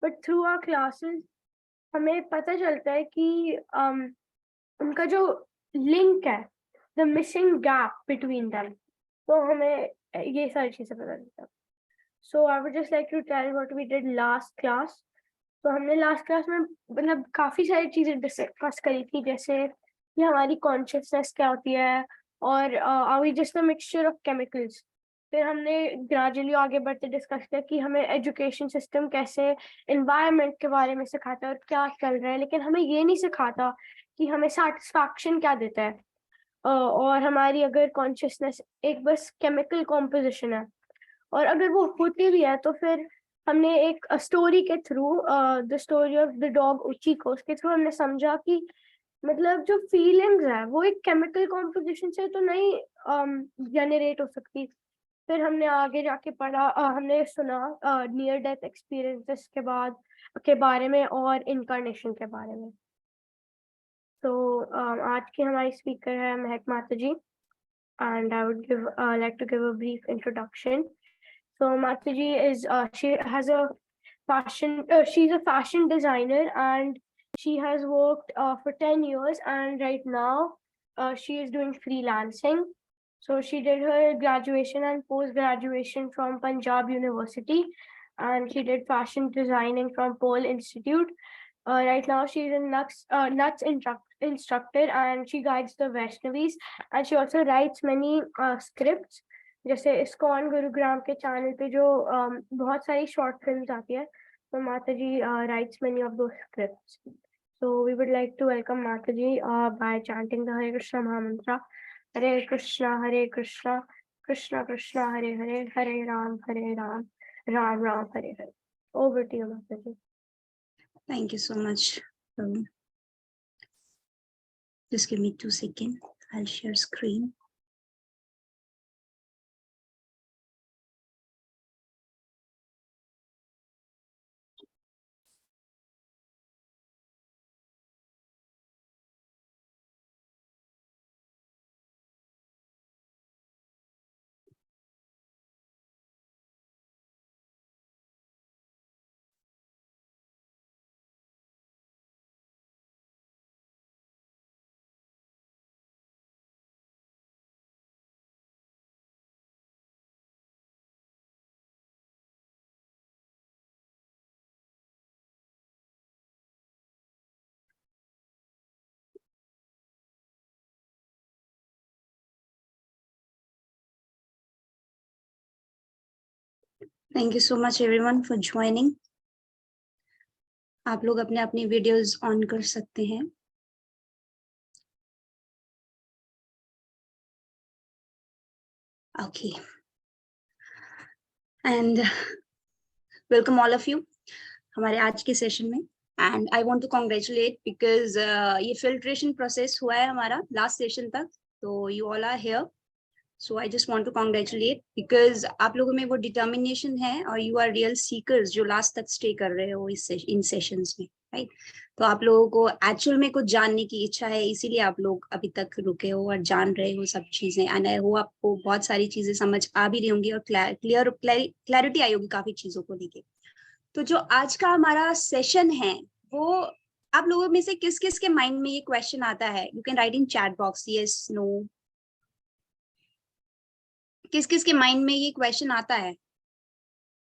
But through our classes हमें पता चलता है कि उनका जो लिंक है, the missing gap between them, तो हमें ये सारी चीजें पता चलता है। So I would just like to tell what we did last class. तो हमने लास्ट क्लास में मतलब काफी सारी चीजें डिस्कस करी थी, जैसे कि हमारी कॉन्शियसनेस क्या होती है, और are we just a mixture of chemicals. फिर हमने ग्रेजुअली आगे बढ़ते डिस्कस किया कि हमें एजुकेशन सिस्टम कैसे एनवायरनमेंट के बारे में सिखाता है और क्या चल रहा है, लेकिन हमें ये नहीं सिखाता कि हमें सेटिस्फैक्शन क्या देता है। और हमारी अगर कॉन्शियसनेस एक बस केमिकल कॉम्पोजिशन है, और अगर वो होती भी है, तो फिर हमने एक स्टोरी के through, the story of the dog Uchiko, उसके थ्रू हमने समझा कि मतलब जो फीलिंग्स है वो एक केमिकल कॉम्पोजिशन से तो नहीं जनरेट हो सकती। फिर हमने आगे जाके पढ़ा, हमने सुना नियर डेथ एक्सपीरियंसेस के बारे में और इनकारनेशन के बारे में। तो आज की हमारी स्पीकर है महक माता जी, and I would like to give a brief introduction. So Mataji she's a fashion designer, and she has worked for 10 years, and right now she is doing freelancing. So she did her graduation and post-graduation from Punjab University, and she did fashion designing from Pole Institute. Right now she's a nuts instructor, and she guides the Vaishnavis, and she also writes many scripts, जैसे ISKCON Gurugram के channel पे जो बहुत सारी short films आती है, तो Mata ji writes many of those scripts. So we would like to welcome Mataji by chanting the Hare Krishna Mahamantra. Hare Krishna, Krishna Krishna, Hare Hare, Hare Ram, Ram Ram, Hare Hare. Over to you, Mataji. Thank you so much. Just give me 2 seconds. I'll share screen. Thank you so much everyone for joining. आप लोग अपने अपनी videos on कर सकते हैं. Okay. And welcome all of you हमारे आज के सेशन में. And I want to congratulate because ये filtration process हुआ है हमारा last session तक, तो you all are here. So I just want to congratulate because आप लोगों में वो determination है और you are real seekers जो last तक stay कर रहे हो इन sessions में, right? तो आप लोगों को actual में कुछ जानने की इच्छा है, इसीलिए आप लोग अभी तक रुके हो और जान रहे हो सब चीजें. And I hope आपको बहुत सारी चीजें समझ आ भी रही होंगी और clarity आई होगी काफी चीजों को लेके. तो जो आज का हमारा सेशन है वो आप लोगों में से किस किस के माइंड में ये क्वेश्चन आता है? You can write in chat box yes no. किस किस के माइंड में ये क्वेश्चन आता है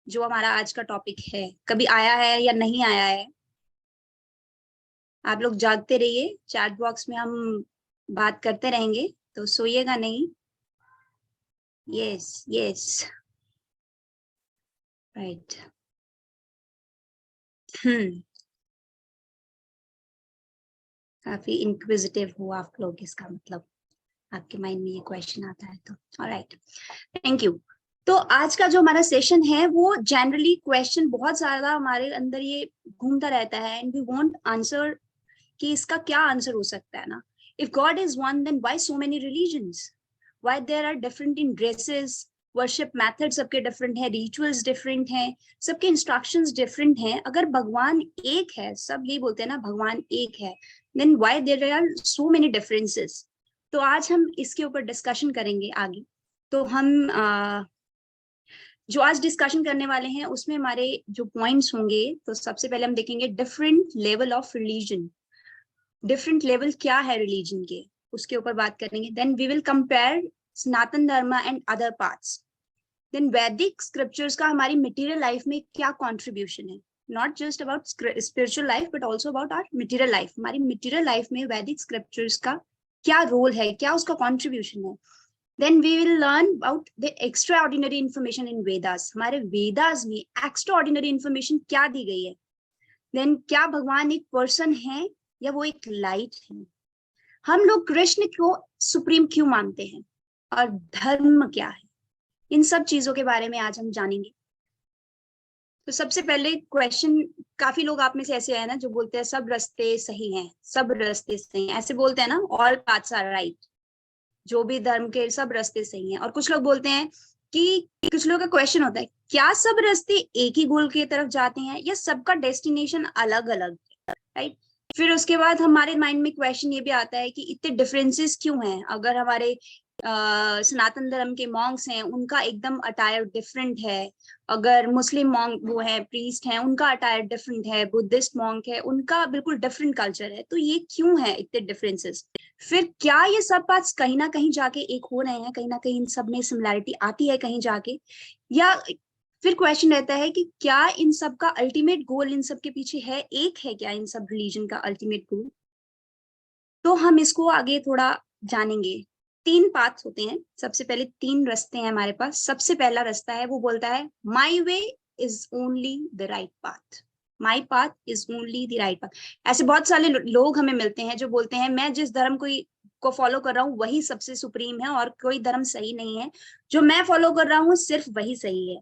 जो हमारा आज का टॉपिक है? कभी आया है या नहीं आया है? आप लोग जागते रहिए, चैट बॉक्स में हम बात करते रहेंगे, तो सोइएगा नहीं. Yes yes right. काफी इंक्विजिटिव हो आप लोग, इसका मतलब आपके माइंड में ये क्वेश्चन आता है तो. Alright, thank you. तो आज का जो हमारा सेशन है वो जनरली क्वेश्चन बहुत ज्यादा हमारे अंदर ये घूमता रहता है एंड वी वांट आंसर कि इसका क्या आंसर हो सकता है ना. If God is one then why so many religions, why there are different in dresses, worship method सबके डिफरेंट है, रिचुअल्स डिफरेंट हैं, सबके इंस्ट्रक्शंस डिफरेंट हैं. अगर भगवान एक है, सब यही बोलते हैं ना भगवान एक है, then why there are so many differences. तो आज हम इसके ऊपर डिस्कशन करेंगे आगे. तो हम जो आज डिस्कशन करने वाले हैं उसमें हमारे जो पॉइंट्स होंगे, तो सबसे पहले हम देखेंगे different level of religion, different level क्या है रिलीजन के, उसके ऊपर बात करेंगे। Then we will compare Sanatan Dharma and other paths. Then Vedic scriptures का हमारी मटेरियल लाइफ में क्या कंट्रीब्यूशन है, not just about spiritual life but also about our material life. हमारी मटेरियल लाइफ में वैदिक स्क्रिप्चर्स का क्या रोल है, क्या उसका कॉन्ट्रीब्यूशन है। Then we will learn about the extraordinary information in Vedas. हमारे वेदास में extraordinary information क्या दी गई है। Then क्या भगवान एक पर्सन है या वो एक लाइट है। हम लोग कृष्ण को सुप्रीम क्यों मानते हैं और धर्म क्या है, इन सब चीजों के बारे में आज हम जानेंगे। तो सबसे पहले क्वेश्चन, काफी लोग आप में से ऐसे हैं ना जो बोलते हैं सब रास्ते सही हैं, सब रास्ते सही हैं, ऐसे बोलते हैं ना, ऑल पाथ्स आर राइट, जो भी धर्म के सब रास्ते सही हैं। और कुछ लोग बोलते हैं कि कुछ लोगों का क्वेश्चन होता है क्या सब रास्ते एक ही गोल की तरफ जाते हैं या सबका डेस्टिनेशन अलग अलग है, राइट। फिर उसके बाद हमारे माइंड में क्वेश्चन ये भी आता है कि इतने डिफरेंसेस क्यों हैं। अगर हमारे सनातन धर्म के मॉन्क्स हैं उनका एकदम अटायर डिफरेंट है, अगर मुस्लिम मॉन्क वो है प्रीस्ट हैं उनका अटायर डिफरेंट है, बुद्धिस्ट मॉन्क है उनका बिल्कुल डिफरेंट कल्चर है, तो ये क्यों है इतने डिफरेंसेस। फिर क्या ये सब बात कहीं ना कहीं जाके एक हो रहे हैं, कहीं ना कहीं इन सब में सिमिलैरिटी आती है कहीं जाके, या फिर क्वेश्चन रहता है कि क्या इन सब का अल्टीमेट गोल इन सब के पीछे है, एक है क्या इन सब रिलीजन का अल्टीमेट गोल। तो हम इसको आगे थोड़ा जानेंगे। 3 पाथ होते हैं, सबसे पहले 3 रास्ते हैं हमारे पास। सबसे पहला रास्ता है वो बोलता है my way is only the right path, my path is only the right path. ऐसे बहुत सारे लोग हमें मिलते हैं जो बोलते हैं मैं जिस धर्म को फॉलो कर रहा हूँ वही सबसे सुप्रीम है और कोई धर्म सही नहीं है, जो मैं फॉलो कर रहा हूँ सिर्फ वही सही है।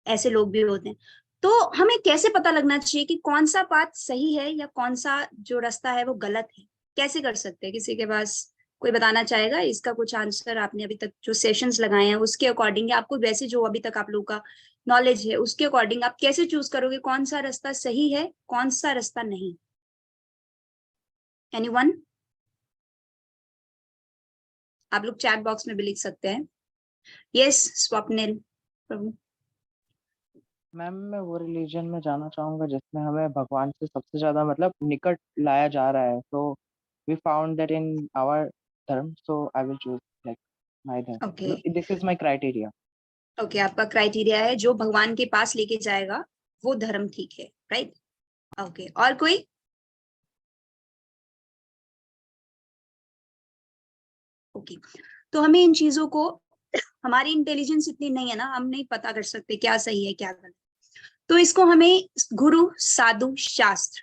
ऐसे लोग भी होते हैं। तो हमें कैसे पता लगना चाहिए कि कौन सा पाथ सही है या कौन सा जो रास्ता है वो गलत है, कैसे कर सकते हैं। किसी के पास कोई बताना चाहेगा इसका कुछ आंसर? आपने अभी तक जो सेशंस लगाए हैं उसके अकॉर्डिंग, आपको वैसे जो अभी तक आप लोगों का नॉलेज है उसके अकॉर्डिंग आप कैसे चूज करोगे कौन सा रास्ता सही है कौन सा रास्ता नहीं। एनीवन? आप लोग चैट बॉक्स में भी लिख सकते हैं। यस स्वप्निल प्रभु। मैम मैं वो रिलीजन में जाना चाहूंगा जिसमें हमें भगवान से सबसे ज्यादा मतलब निकट लाया जा रहा है। So we found that in our dharma, so I will choose like my dharma. Okay this is my criteria. Okay, आपका क्राइटेरिया है जो भगवान के पास लेके जाएगा वो धर्म ठीक है, राइट। ओके, और कोई? ओके, तो हमें इन चीजों को, हमारी इंटेलिजेंस इतनी नहीं है ना, हम नहीं पता कर सकते क्या सही है क्या गलत। तो इसको हमें गुरु साधु शास्त्र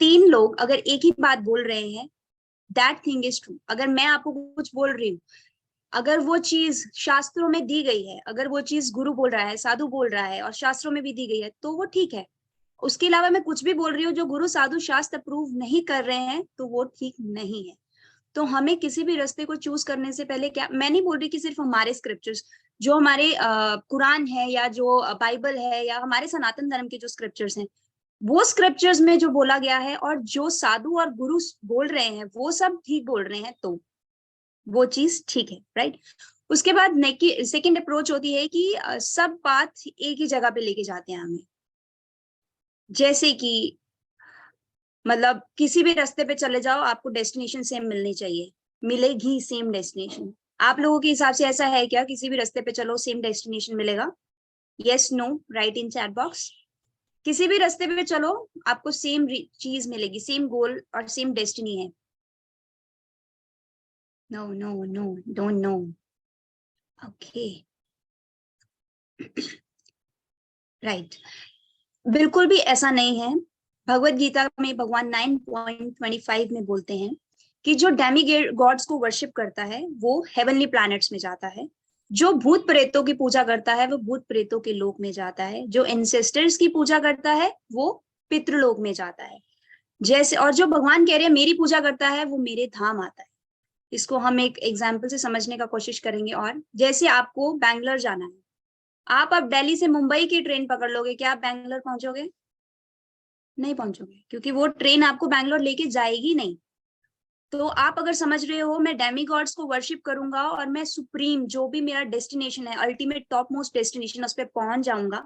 3 लोग अगर एक ही बात बोल रहे हैं, दैट थिंग इज ट्रू। अगर मैं आपको कुछ बोल रही हूँ, अगर वो चीज शास्त्रों में दी गई है, अगर वो चीज गुरु बोल रहा है साधु बोल रहा है और शास्त्रों में भी दी गई है तो वो ठीक है। उसके अलावा मैं कुछ भी बोल रही हूँ जो गुरु साधु शास्त्र अप्रूव नहीं कर रहे हैं तो वो ठीक नहीं है। तो हमें किसी भी रास्ते को चूज करने से पहले, क्या मैं नहीं बोल रही कि सिर्फ हमारे स्क्रिप्चर्स जो हमारे कुरान है या जो बाइबल है या हमारे सनातन धर्म के जो स्क्रिप्चर्स हैं वो स्क्रिप्चर्स में जो बोला गया है और जो साधु और गुरु बोल रहे हैं वो सब ठीक बोल रहे हैं तो वो चीज ठीक है, राइट। उसके बाद सेकेंड अप्रोच होती है कि सब पाथ एक ही जगह पे लेके जाते हैं हमें। जैसे कि मतलब किसी भी रास्ते पे चले जाओ आपको डेस्टिनेशन सेम मिलनी चाहिए, मिलेगी सेम डेस्टिनेशन। आप लोगों के हिसाब से ऐसा है क्या, किसी भी रास्ते पे चलो सेम डेस्टिनेशन मिलेगा? Yes no, right in chat box. किसी भी रास्ते पे चलो आपको सेम चीज मिलेगी, सेम गोल और सेम डेस्टिनी है? No no no, don't know. Okay right, बिल्कुल भी ऐसा नहीं है। भगवत गीता में भगवान 9.25 में बोलते हैं कि जो डेमी गॉड्स को वर्शिप करता है वो हेवनली प्लैनेट्स में जाता है, जो भूत प्रेतों की पूजा करता है वो भूत प्रेतों के लोक में जाता है, जो एंसेस्टर्स की पूजा करता है वो पितृलोक में जाता है। जैसे, और जो भगवान कह रहे हैं मेरी पूजा करता है वो मेरे धाम आता है। इसको हम एक एग्जाम्पल से समझने का कोशिश करेंगे। और जैसे आपको बैंगलोर जाना है, आप अब दिल्ली से मुंबई की ट्रेन पकड़ लोगे, क्या आप बैंगलोर पहुंचोगे? नहीं पहुंचोगे, क्योंकि वो ट्रेन आपको बैंगलोर लेके जाएगी नहीं। तो आप अगर समझ रहे हो मैं डेमी गॉड्स को वर्शिप करूंगा और मैं सुप्रीम जो भी मेरा डेस्टिनेशन है, अल्टीमेट टॉप मोस्ट डेस्टिनेशन, उस पर पहुंच जाऊंगा,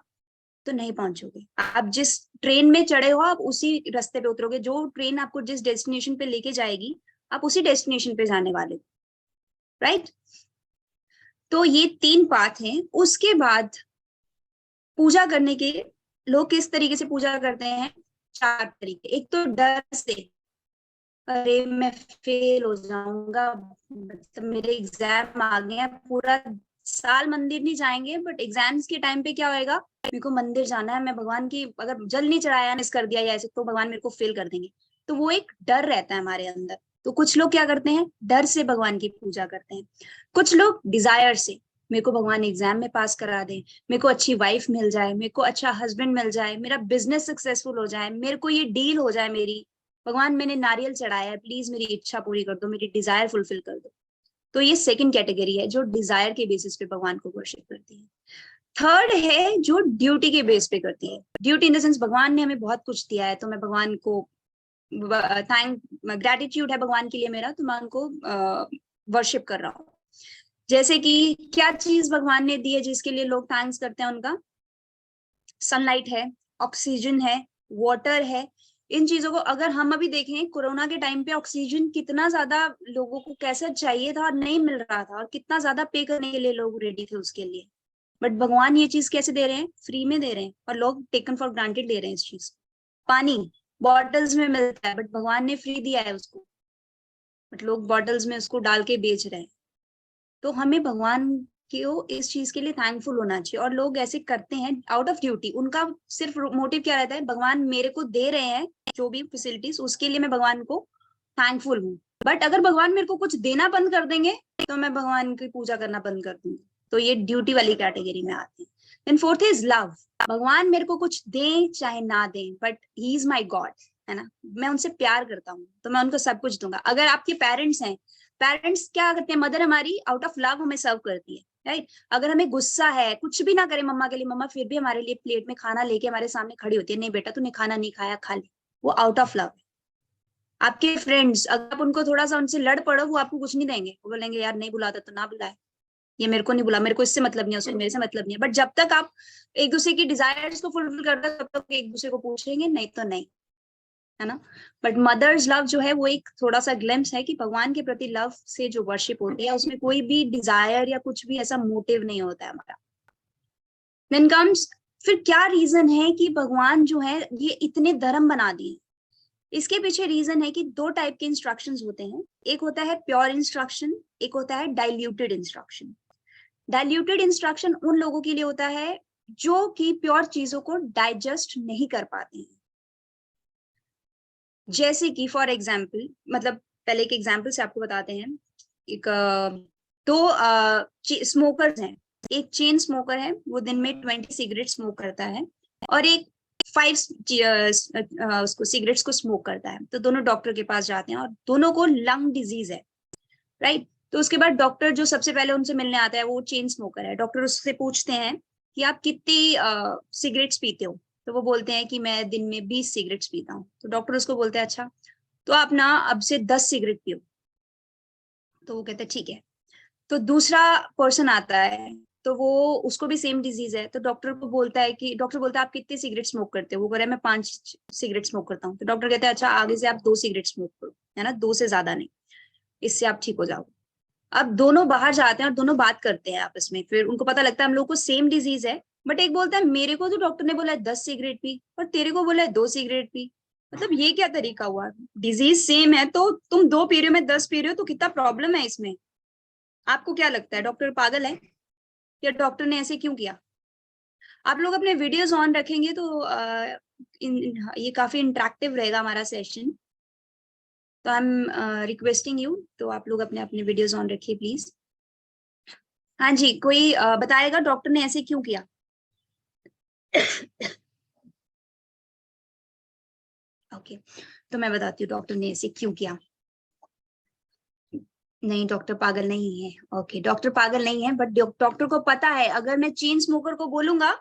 तो नहीं पहुंचोगे। आप जिस ट्रेन में चढ़े हो आप उसी रास्ते पे उतरोगे, जो ट्रेन आपको जिस डेस्टिनेशन पे लेके जाएगी आप उसी डेस्टिनेशन पे जाने वाले हो, राइट। तो ये 3 पाथ हैं। उसके बाद पूजा करने के लोग किस तरीके से पूजा करते हैं? 4 तरीके। एक तो डर से, अरे मैं फेल हो जाऊंगा, मतलब मेरे एग्जाम आ गए हैं, पूरा साल मंदिर नहीं जाएंगे बट एग्जाम्स के टाइम पे क्या होएगा, मेरे को मंदिर जाना है, मैं भगवान की अगर जल नहीं चढ़ाया, मिस कर दिया या ऐसे, तो भगवान मेरे को फेल कर देंगे। तो वो एक डर रहता है हमारे अंदर। तो कुछ लोग क्या करते हैं, डर से भगवान की पूजा करते हैं। कुछ लोग डिजायर से, मेरे को भगवान एग्जाम में पास करा दे, मेरे को अच्छी वाइफ मिल जाए, मेरे को अच्छा हस्बैंड मिल जाए, मेरा बिजनेस सक्सेसफुल हो जाए, मेरे को ये डील हो जाए मेरी, भगवान मैंने नारियल चढ़ाया है, प्लीज मेरी इच्छा पूरी कर दो, मेरी डिजायर फुलफिल कर दो। तो ये सेकंड कैटेगरी है जो डिजायर के बेसिस पे भगवान को वर्शिप करती है। थर्ड है जो ड्यूटी के बेस पे करती है। ड्यूटी इन द सेंस भगवान ने हमें बहुत कुछ दिया है, तो मैं भगवान को ग्रेटिट्यूड है भगवान के लिए मेरा, तो मैं उनको वर्शिप कर रहा हूँ। जैसे कि क्या चीज भगवान ने दी है जिसके लिए लोग थैंक्स करते हैं उनका? सनलाइट है, ऑक्सीजन है, वाटर है। इन चीजों को अगर हम अभी देखें, कोरोना के टाइम पे ऑक्सीजन कितना ज्यादा लोगों को कैसे चाहिए था और नहीं मिल रहा था, और कितना ज्यादा पे करने के लिए लोग रेडी थे उसके लिए, बट भगवान ये चीज कैसे दे रहे हैं? फ्री में दे रहे हैं, और लोग टेकन फॉर ग्रांटेड ले रहे हैं इस चीज। पानी बॉटल्स में मिलता है बट भगवान ने फ्री दिया है उसको, बट लोग बॉटल्स में उसको डाल के बेच रहे हैं। तो हमें भगवान को इस चीज के लिए थैंकफुल होना चाहिए। और लोग ऐसे करते हैं आउट ऑफ ड्यूटी, उनका सिर्फ मोटिव क्या रहता है, भगवान मेरे को दे रहे हैं जो भी फैसिलिटीज, उसके लिए मैं भगवान को थैंकफुल हूँ। बट अगर भगवान मेरे को कुछ देना बंद कर देंगे तो मैं भगवान की पूजा करना बंद कर दूंगी। तो ये ड्यूटी वाली कैटेगरी में आती है। Then fourth is love. भगवान मेरे को कुछ दे चाहे ना दे, but he is my god, है ना, मैं उनसे प्यार करता हूँ तो मैं उनको सब कुछ दूंगा। अगर आपके पेरेंट्स हैं, पेरेंट्स क्या करते हैं, मदर हमारी आउट ऑफ लव हमें सर्व करती है, राइट। अगर हमें गुस्सा है, कुछ भी ना करे मम्मा के लिए, मम्मा फिर भी हमारे लिए प्लेट में खाना लेके हमारे सामने खड़ी होती है, नहीं बेटा तूने खाना नहीं खाया, खा ले, वो आउट ऑफ लव है। आपके फ्रेंड्स, अगर आप उनको थोड़ा सा उनसे लड़ पड़ो, वो आपको कुछ नहीं देंगे, वो बोलेंगे यार नहीं बुलाता तो ना बुलाए, ये मेरे को नहीं बुला, मेरे को इससे मतलब नहीं है, उसको मेरे से मतलब नहीं है। बट जब तक आप एक दूसरे की डिजायर्स को फुलफिल करते हो तब तक एक दूसरे को पूछेंगे, नहीं तो नहीं, है ना। बट मदर्स लव जो है वो एक थोड़ा सा ग्लिम्स है कि भगवान के प्रति लव से जो वर्शिप होती है उसमें कोई भी डिजायर या कुछ भी ऐसा मोटिव नहीं होता है हमारा। देन कम्स, फिर क्या रीजन है कि भगवान जो है ये इतने धर्म बना दिए? इसके पीछे रीजन है कि 2 टाइप के इंस्ट्रक्शंस होते हैं। एक होता है प्योर इंस्ट्रक्शन, एक होता है डाइल्यूटेड इंस्ट्रक्शन। डाइल्यूटेड इंस्ट्रक्शन उन लोगों के लिए होता है जो कि प्योर चीजों को डाइजेस्ट नहीं कर पाते हैं। जैसे कि फॉर एग्जाम्पल, मतलब पहले एक एग्जाम्पल से आपको बताते हैं। एक 2 स्मोकर्स हैं, एक चेन स्मोकर है, वो दिन में 20 सिगरेट स्मोक करता है, और एक 5 उसको सिगरेट्स को स्मोक करता है। तो दोनों डॉक्टर के पास जाते हैं और दोनों को लंग डिजीज है, राइट। तो उसके बाद डॉक्टर जो सबसे पहले उनसे मिलने आता है वो चेन स्मोकर है। डॉक्टर उससे पूछते हैं कि आप कितनी सिगरेट्स पीते हो? तो वो बोलते हैं कि मैं दिन में 20 सिगरेट्स पीता हूँ। तो डॉक्टर उसको बोलते हैं अच्छा तो आप ना अब से 10 सिगरेट पियो। तो वो कहते हैं ठीक है। तो दूसरा पर्सन आता है, तो वो उसको भी सेम डिजीज है। तो डॉक्टर को बोलता है कि डॉक्टर बोलता है आप कितने सिगरेट स्मोक करते हो? वो कह रहा है मैं 5 सिगरेट स्मोक करता हूँ। तो डॉक्टर कहता है अच्छा आगे से आप 2 सिगरेट स्मोक करो, है ना, 2 से ज्यादा नहीं, इससे आप ठीक हो जाओ। अब दोनों बाहर जाते हैं और दोनों बात करते हैं आपस में। फिर उनको पता लगता है हम लोग को सेम डिजीज है, बट एक बोलता है मेरे को तो डॉक्टर ने बोला है 10 सिगरेट पी, और तेरे को बोला है 2 सिगरेट पी। मतलब ये क्या तरीका हुआ? डिजीज सेम है तो तुम 2 पी रहे हो, मैं 10 पी रही हूँ, तो कितना प्रॉब्लम है इसमें? आपको क्या लगता है डॉक्टर पागल है या डॉक्टर ने ऐसे क्यों किया? आप लोग अपने वीडियोस ऑन रखेंगे तो ये काफी इंटरेक्टिव रहेगा हमारा सेशन। तो आई एम रिक्वेस्टिंग यू, तो आप लोग अपने अपने वीडियोस ऑन रखिए प्लीज। हाँ जी, कोई बताएगा डॉक्टर ने ऐसे क्यों किया? ओके, तो मैं बताती हूँ डॉक्टर ने ऐसे क्यों किया। नहीं, डॉक्टर पागल नहीं है। ओके, डॉक्टर पागल नहीं है, बट डॉक्टर को पता है अगर मैं चेन स्मोकर को बोलूंगा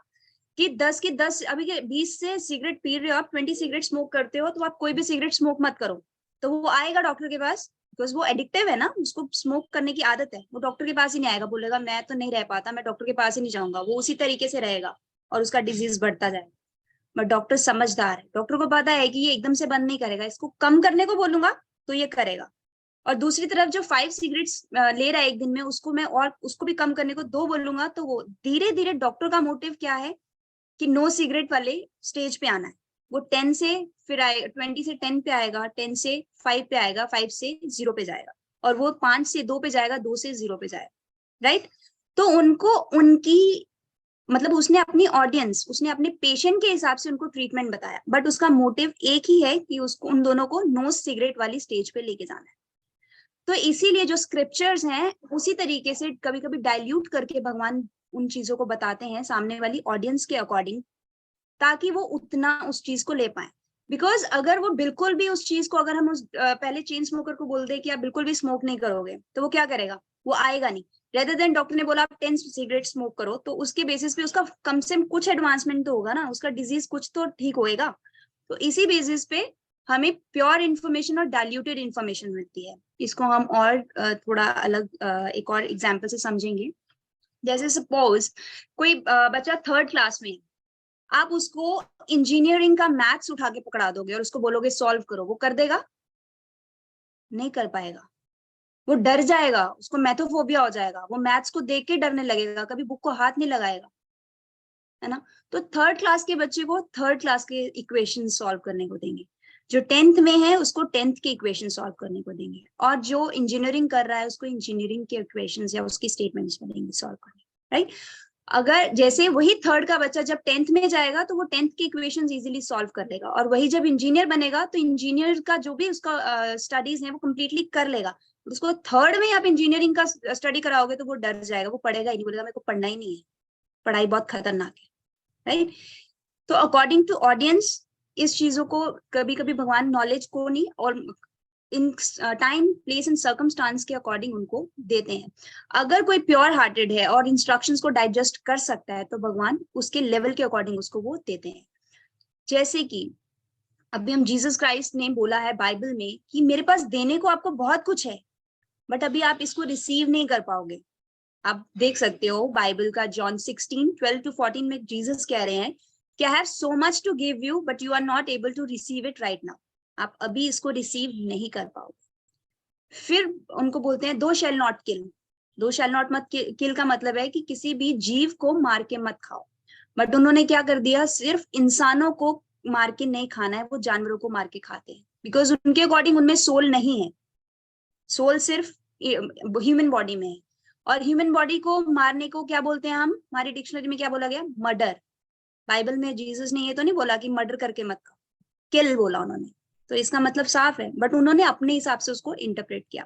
कि 10 की 10 अभी के 20 से सिगरेट पी रहे हो आप, 20 सिगरेट स्मोक करते हो, तो आप कोई भी सिगरेट स्मोक मत करो, तो वो आएगा डॉक्टर के पास बिकॉज वो एडिक्टिव है ना, उसको स्मोक करने की आदत है, वो डॉक्टर के पास ही नहीं आएगा, बोलेगा मैं तो नहीं रह पाता, मैं डॉक्टर के पास ही नहीं जाऊंगा, वो उसी तरीके से रहेगा और उसका डिजीज बढ़ता जाएगा। बट डॉक्टर समझदार है, डॉक्टर को पता है कि ये एकदम से बंद नहीं करेगा, इसको कम करने को बोलूंगा तो ये करेगा। और दूसरी तरफ जो 5 सिगरेट्स ले रहा है एक दिन में, उसको मैं और उसको भी कम करने को 2 बोलूंगा, तो वो धीरे धीरे, डॉक्टर का मोटिव क्या है कि नो सिगरेट वाले स्टेज पे आना है। वो 10 से फिर आए 20 से 10 पे आएगा, 10 से 5 पे आएगा, 5 से 0 पे जाएगा, और वो 5 से 2 पे जाएगा, 2 से 0 पे जाएगा, राइट। तो उनको उनकी मतलब उसने अपनी ऑडियंस, उसने अपने पेशेंट के हिसाब से उनको ट्रीटमेंट बताया, बट उसका मोटिव एक ही है कि उसको उन दोनों को नो सिगरेट वाली स्टेज पे लेके जाना है। तो इसीलिए जो स्क्रिप्चर्स हैं उसी तरीके से कभी कभी डाइल्यूट करके भगवान उन चीजों को बताते हैं सामने वाली ऑडियंस के अकॉर्डिंग, ताकि वो उतना उस चीज को ले पाए। बिकॉज अगर वो बिल्कुल भी उस चीज को, अगर हम उस पहले चेन स्मोकर को बोल दे कि आप बिल्कुल भी स्मोक नहीं करोगे, तो वो क्या करेगा, वो आएगा नहीं। रेदर देन डॉक्टर ने बोला आप 10 सिगरेट स्मोक करो, तो उसके बेसिस पे उसका कम से कम कुछ एडवांसमेंट तो होगा ना, उसका डिजीज कुछ तो ठीक होएगा। तो इसी बेसिस पे हमें प्योर इन्फॉर्मेशन और डाइल्यूटेड इन्फॉर्मेशन मिलती है। इसको हम और थोड़ा अलग एक और एग्जाम्पल से समझेंगे। जैसे सपोज कोई बच्चा 3rd क्लास में, आप उसको इंजीनियरिंग का मैथ्स उठा के पकड़ा दोगे और उसको बोलोगे सॉल्व करो, वो कर देगा? नहीं कर पाएगा, वो डर जाएगा, उसको मैथोफोबिया हो जाएगा, वो मैथ्स को देख के डरने लगेगा, कभी बुक को हाथ नहीं लगाएगा, है ना। तो 3rd क्लास के बच्चे को 3rd क्लास के इक्वेशन सॉल्व करने को देंगे, जो 10th में है उसको 10th के इक्वेशन सॉल्व करने को देंगे, और जो इंजीनियरिंग कर रहा है उसको इंजीनियरिंग के इक्वेशंस या उसकी स्टेटमेंट्स में देंगे सॉल्व करने, राइट। अगर जैसे वही 3rd का बच्चा जब 10th में जाएगा तो वो 10th के इक्वेशंस इजीली सॉल्व कर लेगा, और वही जब इंजीनियर बनेगा तो इंजीनियर का जो भी उसका स्टडीज है वो कंप्लीटली कर लेगा। उसको 3rd में आप इंजीनियरिंग का स्टडी कराओगे तो वो डर जाएगा, वो पढ़ेगा ही नहीं, बोलेगा मेरे को पढ़ना ही नहीं है, पढ़ाई बहुत खतरनाक है, राइट। तो अकॉर्डिंग टू ऑडियंस इस चीजों को कभी कभी भगवान नॉलेज को नहीं, और in time place and circumstance के अकॉर्डिंग उनको देते हैं। अगर कोई प्योर हार्टेड है और इंस्ट्रक्शंस को डाइजेस्ट कर सकता है तो भगवान उसके लेवल के अकॉर्डिंग उसको वो देते हैं। जैसे कि अभी हम जीसस क्राइस्ट ने बोला है बाइबल में कि मेरे पास देने को आपको बहुत कुछ है, बट अभी आप इसको रिसीव नहीं कर पाओगे। आप देख सकते हो बाइबल का जॉन 16:12-14 में जीसस कह रहे हैं कि I have so much to give you but you are not able to receive it right now. आप अभी इसको रिसीव नहीं कर पाओगे। फिर उनको बोलते हैं दो शैल नॉट किल। दो शैल नॉट मत किल का मतलब है कि किसी भी जीव को मार के मत खाओ, बट उन्होंने क्या कर दिया, सिर्फ इंसानों को मार के नहीं खाना है, वो जानवरों को मार के खाते हैं, बिकॉज उनके अकॉर्डिंग उनमें सोल नहीं है। सोल सिर्फ ह्यूमन बॉडी में है, और ह्यूमन बॉडी को मारने को क्या बोलते हैं हम, हमारी डिक्शनरी में क्या बोला गया, मर्डर। बाइबल में जीसस ने ये तो नहीं बोला कि मर्डर करके मत खाओ, किल बोला उन्होंने। तो इसका मतलब साफ है, बट उन्होंने अपने हिसाब से उसको इंटरप्रेट किया।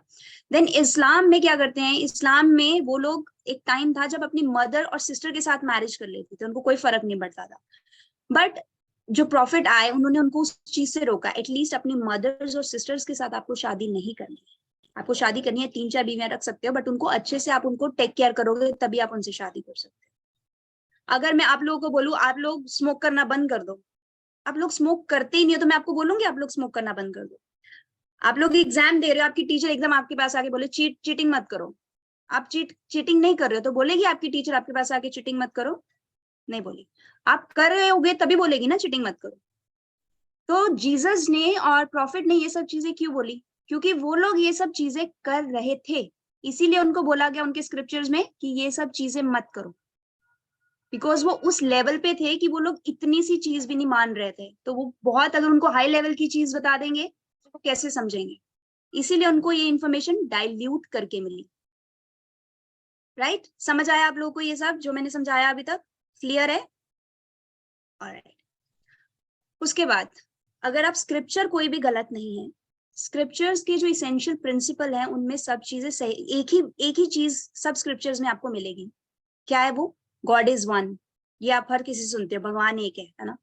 देन इस्लाम में क्या करते हैं, इस्लाम में वो लोग, एक टाइम था जब अपनी मदर और सिस्टर के साथ मैरिज कर लेते थे, उनको कोई फर्क नहीं पड़ता था। बट जो प्रॉफिट आए उन्होंने उनको उस चीज से रोका, एटलीस्ट अपनी मदर्स और सिस्टर्स के साथ आपको शादी नहीं करनी है। आपको शादी करनी है 3-4 बीवियां रख सकते हो, बट उनको अच्छे से आप उनको टेक केयर करोगे तभी आप उनसे शादी कर सकते हो। अगर मैं आप लोगों को बोलूं आप लोग स्मोक करना बंद कर दो, आप लोग स्मोक करते ही नहीं हो, तो मैं आपको बोलूंगी आप लोग स्मोक करना बंद कर दो। आप लोग एग्जाम दे रहे हो, आपकी टीचर एकदम आपके पास आके बोले चीटिंग मत करो, आप चीटिंग नहीं कर रहे हो, तो बोलेगी आपकी टीचर आपके पास आके चीटिंग मत करो? नहीं बोलेगी। आप कर रहे होगे तभी बोलेगी ना चीटिंग मत करो। तो जीसस ने और प्रॉफिट ने ये सब चीजें क्यों बोली, क्योंकि वो लोग ये सब चीजें कर रहे थे, इसीलिए उनको बोला गया उनके स्क्रिप्चर्स में कि ये सब चीजें मत करो, बिकॉज वो उस लेवल पे थे कि वो लोग इतनी सी चीज भी नहीं मान रहे थे। तो वो बहुत, अगर उनको हाई लेवल की चीज बता देंगे तो वो कैसे समझेंगे, इसीलिए उनको ये इंफॉर्मेशन डाइल्यूट करके मिली। राइट, समझ आया आप लोगों को ये सब जो मैंने समझाया अभी तक, क्लियर है? ऑलराइट। उसके बाद अगर आप स्क्रिप्चर कोई भी गलत नहीं है, स्क्रिप्चर्स के जो इसेंशियल प्रिंसिपल हैं उनमें सब चीजें सही, एक ही चीज सब स्क्रिप्चर्स में आपको मिलेगी। क्या है वो? गॉड इज वन, ये आप हर किसी सुनते हो, भगवान एक है ना।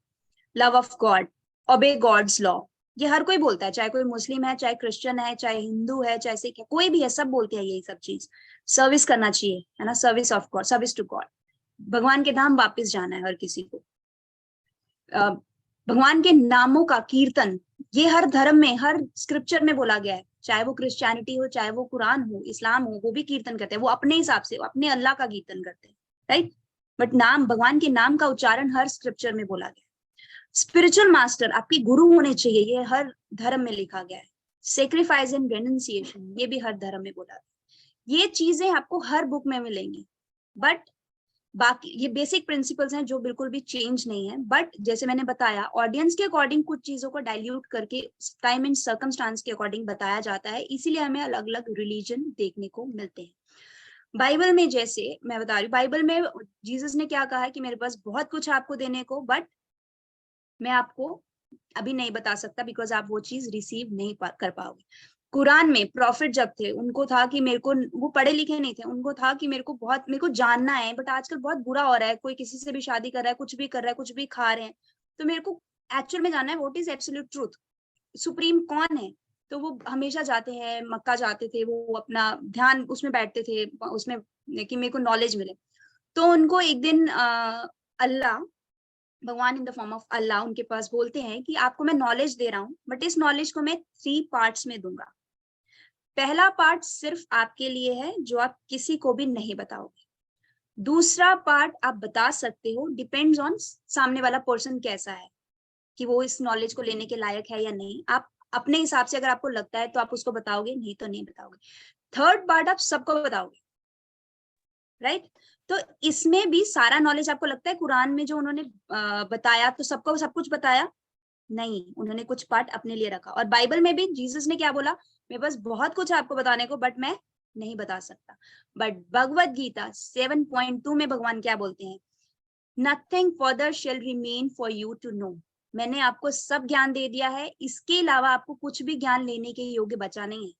Love of god, obey god's law, ये हर कोई बोलता है, चाहे कोई मुस्लिम है, चाहे क्रिश्चियन है, चाहे हिंदू है, चाहे सिख है, कोई भी है, सब बोलते हैं यही सब चीज। सर्विस करना चाहिए, है ना, service of God, service to God. भगवान के धाम वापिस जाना है हर किसी को। भगवान के नामों का कीर्तन, ये हर धर्म में, हर स्क्रिप्चर में बोला गया है। चाहे वो क्रिश्चियनिटी हो, चाहे वो कुरान हो, इस्लाम हो, वो भी कीर्तन करते हैं, वो अपने हिसाब से, वो अपने अल्लाह का कीर्तन करते हैं, राइट। बट नाम, भगवान के नाम का उच्चारण हर स्क्रिप्चर में बोला गया है। स्पिरिचुअल मास्टर आपके गुरु होने चाहिए, ये हर धर्म में लिखा गया है। सेक्रीफाइस एंड रेनंसिएशन, ये भी हर धर्म में बोला गया है। ये चीजें आपको हर बुक में मिलेंगी, बट बाकी ये बेसिक प्रिंसिपल्स हैं जो बिल्कुल भी चेंज नहीं है। बट जैसे मैंने बताया, ऑडियंस के अकॉर्डिंग कुछ चीजों को डाइल्यूट करके टाइम एंड सर्कमस्टांस के अकॉर्डिंग बताया जाता है, इसीलिए हमें अलग अलग रिलीजन देखने को मिलते हैं। बाइबल में, जैसे मैं बता रही हूँ, बाइबल में जीसस ने क्या कहा है कि मेरे पास बहुत कुछ आपको देने को, बट मैं आपको अभी नहीं बता सकता, बिकॉज आप वो चीज रिसीव नहीं कर पाओगे। कुरान में प्रॉफिट जब थे, उनको था कि मेरे को, वो पढ़े लिखे नहीं थे, उनको था कि मेरे को जानना है, बट आजकल बहुत बुरा हो रहा है, कोई किसी से भी शादी कर रहा है, कुछ भी कर रहा है, कुछ भी खा रहे हैं, तो मेरे को एक्चुअल में जानना है what is absolute truth, supreme कौन है। तो वो हमेशा जाते हैं, मक्का जाते थे, वो अपना ध्यान उसमें बैठते थे, उसमें कि मेरे को नॉलेज मिले। तो उनको एक दिन अल्लाह, भगवान इन द फॉर्म ऑफ अल्लाह, उनके पास बोलते हैं कि आपको मैं नॉलेज दे रहा हूँ, बट इस नॉलेज को मैं 3 पार्ट्स में दूंगा। पहला पार्ट सिर्फ आपके लिए है, जो आप किसी को भी नहीं बताओगे। दूसरा पार्ट आप बता सकते हो, डिपेंड्स ऑन सामने वाला पर्सन कैसा है, कि वो इस नॉलेज को लेने के लायक है या नहीं। आप अपने हिसाब से, अगर आपको लगता है तो आप उसको बताओगे, नहीं तो नहीं बताओगे। थर्ड पार्ट आप सबको बताओगे, राइट। तो इसमें भी सारा नॉलेज आपको लगता है कुरान में जो उन्होंने बताया, तो सबको सब कुछ बताया नहीं, उन्होंने कुछ पार्ट अपने लिए रखा। और बाइबल में भी जीसस ने क्या बोला, मेरे पास बहुत कुछ है आपको बताने को, बट मैं नहीं बता सकता। बट भगवत गीता 7.2 में भगवान क्या बोलते हैं, nothing further shall remain for you to know. मैंने आपको सब ज्ञान दे दिया है, इसके अलावा आपको कुछ भी ज्ञान लेने के योग्य बचा नहीं है।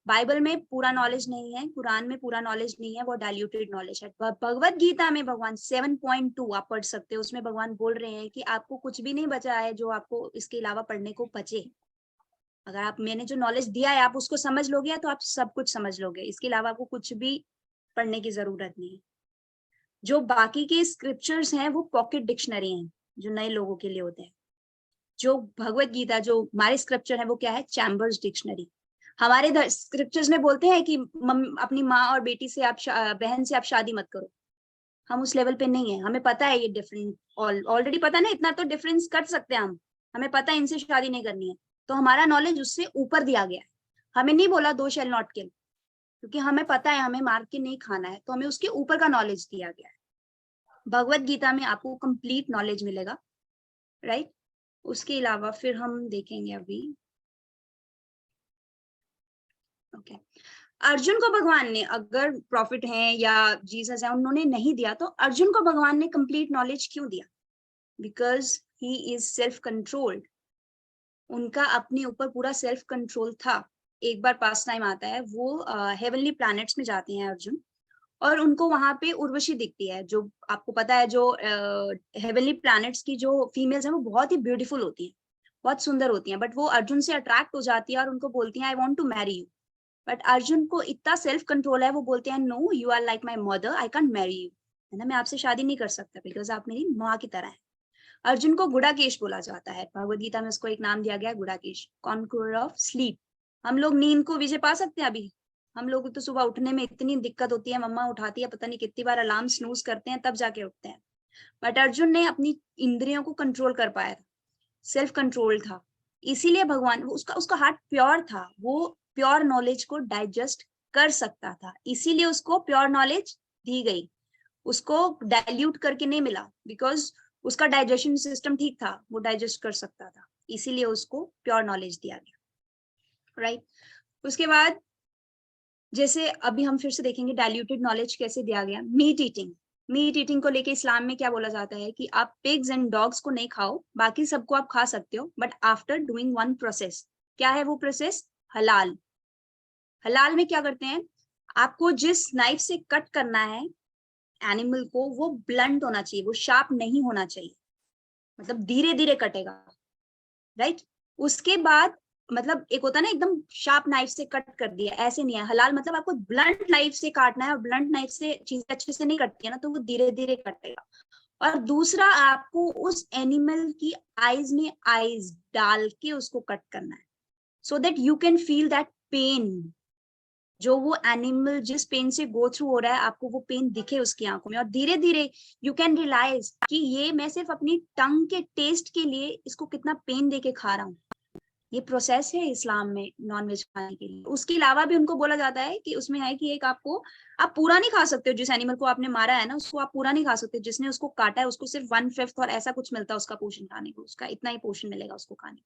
बाइबल में पूरा नॉलेज नहीं है, कुरान में पूरा नॉलेज नहीं है, वो डाइल्यूटेड नॉलेज है। भगवत गीता में भगवान 7.2 आप पढ़ सकते हो, उसमें भगवान बोल रहे हैं कि आपको कुछ भी नहीं बचा है जो आपको इसके अलावा पढ़ने को बचे। अगर आप, मैंने जो नॉलेज दिया है आप उसको समझ लोगे तो आप सब कुछ समझ लोगे, इसके अलावा आपको कुछ भी पढ़ने की जरूरत नहीं। जो बाकी के स्क्रिप्चर्स हैं वो पॉकेट डिक्शनरी हैं, जो नए लोगों के लिए होते हैं। जो भगवत गीता, जो हमारे स्क्रिप्चर है, वो क्या है, चैम्बर्स डिक्शनरी। हमारे स्क्रिप्चर्स में बोलते हैं कि अपनी माँ और बेटी से आप बहन से आप शादी मत करो। हम उस लेवल पे नहीं है, हमें पता है ये डिफरेंट, ऑलरेडी पता है ना, इतना तो डिफरेंस कर सकते हैं हम, हमें पता है इनसे शादी नहीं करनी है, तो हमारा नॉलेज उससे ऊपर दिया गया है। हमें नहीं बोला दो शैल नॉट किल, क्योंकि हमें पता है हमें मार के नहीं खाना है, तो हमें उसके ऊपर का नॉलेज दिया गया है। भगवत गीता में आपको कंप्लीट नॉलेज मिलेगा, राइट। उसके अलावा फिर हम देखेंगे अभी, ओके। अर्जुन को भगवान ने, अगर प्रॉफिट हैं या जीसस है, उन्होंने नहीं दिया, तो अर्जुन को भगवान ने कंप्लीट नॉलेज क्यों दिया, because he is self controlled. उनका अपने ऊपर पूरा सेल्फ कंट्रोल था। एक बार पास टाइम आता है, वो हेवनली प्लैनेट्स में जाते हैं अर्जुन, और उनको वहां पे उर्वशी दिखती है। जो आपको पता है, जो हेवनली प्लैनेट्स की जो फीमेल्स हैं वो बहुत ही ब्यूटीफुल होती हैं, बहुत सुंदर होती हैं, बट वो अर्जुन से अट्रैक्ट हो जाती है और उनको बोलती हैं I want to marry you. But Arjun को इतना सेल्फ कंट्रोल है, वो बोलते हैं no, you are like my mother, I can't marry you, है ना, मैं आपसे शादी नहीं कर सकता बिकॉज आप मेरी माँ की तरह है। अर्जुन को गुड़ाकेश बोला जाता है, भगवद गीता में उसको एक नाम दिया गया है, गुड़ाकेश, कॉन्करर ऑफ स्लीप। हम लोग नींद को विजय पा सकते हैं अभी? हम लोग तो सुबह उठने में इतनी दिक्कत होती है, मम्मा उठाती है, पता नहीं कितनी बार अलार्म स्नूज करते हैं तब जाके उठते हैं। बट अर्जुन ने अपनी इंद्रियों को कंट्रोल कर पाया था, सेल्फ कंट्रोल था, इसीलिए भगवान, उसका हार्ट प्योर था, वो प्योर नॉलेज को डाइजेस्ट कर सकता था, इसीलिए उसको प्योर नॉलेज दी गई। उसको डाइल्यूट करके नहीं मिला, बिकॉज उसका डाइजेशन सिस्टम ठीक था, वो डाइजेस्ट कर सकता था, इसीलिए उसको प्योर नॉलेज दिया गया, राइट। उसके बाद जैसे अभी हम फिर से देखेंगे डाइल्यूटेड नॉलेज कैसे दिया गया। मीट ईटिंग, मीट ईटिंग को लेके इस्लाम में क्या बोला जाता है कि आप पिग्स एंड डॉग्स को नहीं खाओ, बाकी सबको आप खा सकते हो, but after doing one process. क्या है वो प्रोसेस? हलाल। हलाल में क्या करते हैं, आपको जिस नाइफ से कट करना है एनिमल को, वो ब्लंट होना चाहिए, वो शार्प नहीं होना चाहिए, मतलब धीरे धीरे कटेगा, राइट। उसके बाद मतलब एक होता है ना एकदम शार्प नाइफ से कट कर दिया, ऐसे नहीं है। हलाल मतलब आपको ब्लंट नाइफ से काटना है, और ब्लंट नाइफ से चीजें अच्छे से नहीं कटती है ना, तो वो धीरे धीरे कटेगा। और दूसरा, आपको उस एनिमल की आईज में आईज डाल के उसको कट करना है। so that you can feel that pain. जो वो एनिमल जिस पेन से गो थ्रू हो रहा है, आपको वो पेन दिखे उसकी आंखों में, और धीरे धीरे यू कैन रियलाइज कि ये मैं सिर्फ अपनी टंग के टेस्ट के लिए इसको कितना पेन देके खा रहा हूँ। ये प्रोसेस है इस्लाम में नॉन वेज खाने के लिए। उसके अलावा भी उनको बोला जाता है कि उसमें है कि एक आपको, आप पूरा नहीं खा सकते हो, जिस एनिमल को आपने मारा है ना उसको आप पूरा नहीं खा सकते, जिसने उसको काटा है उसको सिर्फ 1/5 और ऐसा कुछ मिलता है उसका पोर्शन खाने को, उसका इतना ही पोर्शन मिलेगा उसको खाने को।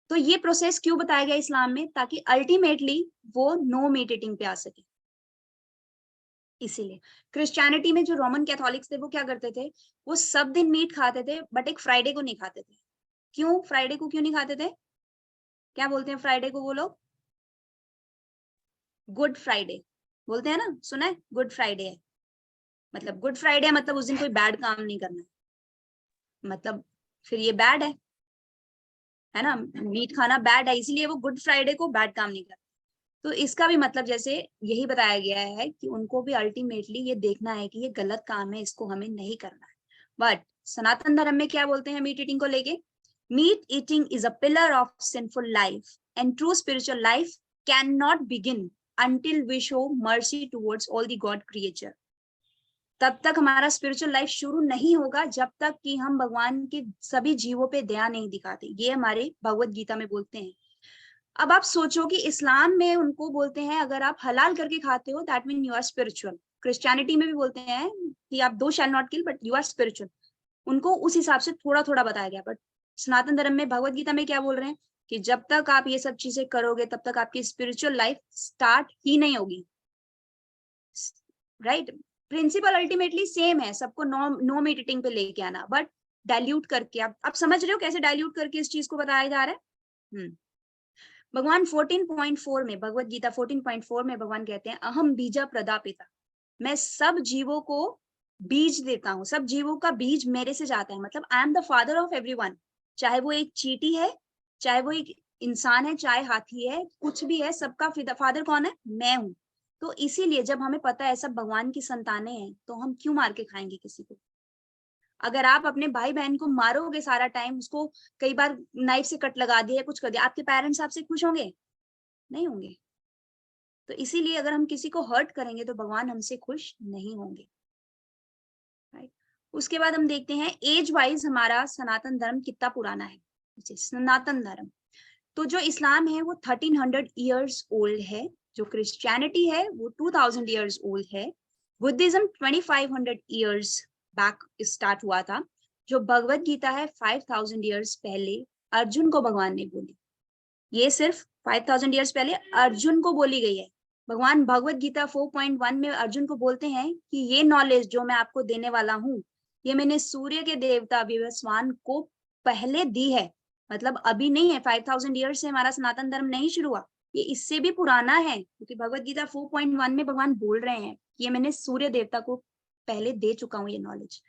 तो ये प्रोसेस क्यों बताया गया इस्लाम में, ताकि अल्टीमेटली वो नो मीट ईटिंग पे आ सके। इसीलिए क्रिश्चियनिटी में जो रोमन कैथोलिक्स थे वो क्या करते थे, वो सब दिन मीट खाते थे बट एक फ्राइडे को नहीं खाते थे। क्यों फ्राइडे को क्यों नहीं खाते थे? क्या बोलते हैं फ्राइडे को वो लोग? गुड फ्राइडे बोलते हैं ना, सुना है? गुड फ्राइडे है, मतलब गुड फ्राइडे मतलब उस दिन कोई बैड काम नहीं करना है, मतलब फिर ये बैड है ना, मीट खाना बैड है, इसीलिए वो गुड फ्राइडे को बैड काम नहीं करते। तो इसका भी मतलब जैसे यही बताया गया है कि उनको भी अल्टीमेटली ये देखना है कि ये गलत काम है, इसको हमें नहीं करना है। बट सनातन धर्म में क्या बोलते हैं मीट ईटिंग को लेके? Meat eating is a pillar of sinful life and true spiritual life can not begin until we show mercy towards all the God creature. तब तक हमारा स्पिरिचुअल लाइफ शुरू नहीं होगा जब तक कि हम भगवान के सभी जीवों पे दया नहीं दिखाते। ये हमारे भगवत गीता में बोलते हैं। अब आप सोचो कि इस्लाम में उनको बोलते हैं अगर आप हलाल करके खाते हो that mean you are spiritual. Christianity में भी बोलते हैं कि आप thou shall not kill but you are spiritual. उनको उस हिसाब से थोड़ा थोड़ा बताया गया। बट सनातन धर्म में भगवत गीता में क्या बोल रहे हैं कि जब तक आप ये सब चीजें करोगे तब तक आपकी स्पिरिचुअल लाइफ स्टार्ट ही नहीं होगी। राइट? प्रिंसिपल अल्टीमेटली सेम है, सबको नो मीट ईटिंग पे लेके आना, बट डाइल्यूट करके। आप समझ रहे हो कैसे डाइल्यूट करके इस चीज को बताया जा रहा है? भगवान 14.4 में, भगवत गीता 14.4 में भगवान कहते हैं अहम बीजा प्रदापिता, मैं सब जीवों को बीज देता हूँ, सब जीवों का बीज मेरे से जाता है। मतलब आई am the father of everyone, चाहे वो एक चींटी है, चाहे वो एक इंसान है, चाहे हाथी है, कुछ भी है, सबका फादर कौन है? मैं हूँ। तो इसीलिए जब हमें पता है सब भगवान की संतानें हैं तो हम क्यों मार के खाएंगे किसी को? अगर आप अपने भाई बहन को मारोगे सारा टाइम, उसको कई बार नाइफ से कट लगा दिया, कुछ कर दिया, आपके पेरेंट्स आपसे खुश होंगे? नहीं होंगे। तो इसीलिए अगर हम किसी को हर्ट करेंगे तो भगवान हमसे खुश नहीं होंगे। राइट? उसके बाद हम देखते हैं एज वाइज हमारा सनातन धर्म कितना पुराना है। सनातन धर्म तो जो इस्लाम है वो 1300 ईयर्स ओल्ड है, जो क्रिश्चियनिटी है वो 2000 ईयर्स ओल्ड है, बुद्धिज्म 2500 ईयर्स बैक स्टार्ट हुआ था, जो भगवत गीता है 5000 ईयर्स पहले अर्जुन को भगवान ने बोली। ये सिर्फ 5000 ईयर्स पहले अर्जुन को बोली गई है। भगवान भगवत गीता 4.1 में अर्जुन को बोलते हैं कि ये नॉलेज जो मैं आपको देने वाला हूँ, ये मैंने सूर्य के देवता विवस्वान को पहले दी है। मतलब अभी नहीं है, 5000 ईयर्स से हमारा सनातन धर्म नहीं शुरू हुआ, ये इससे भी पुराना है, क्योंकि भगवत गीता 4.1 में भगवान बोल रहे हैं कि ये मैंने सूर्य देवता को पहले दे चुका हूँ ये नॉलेज।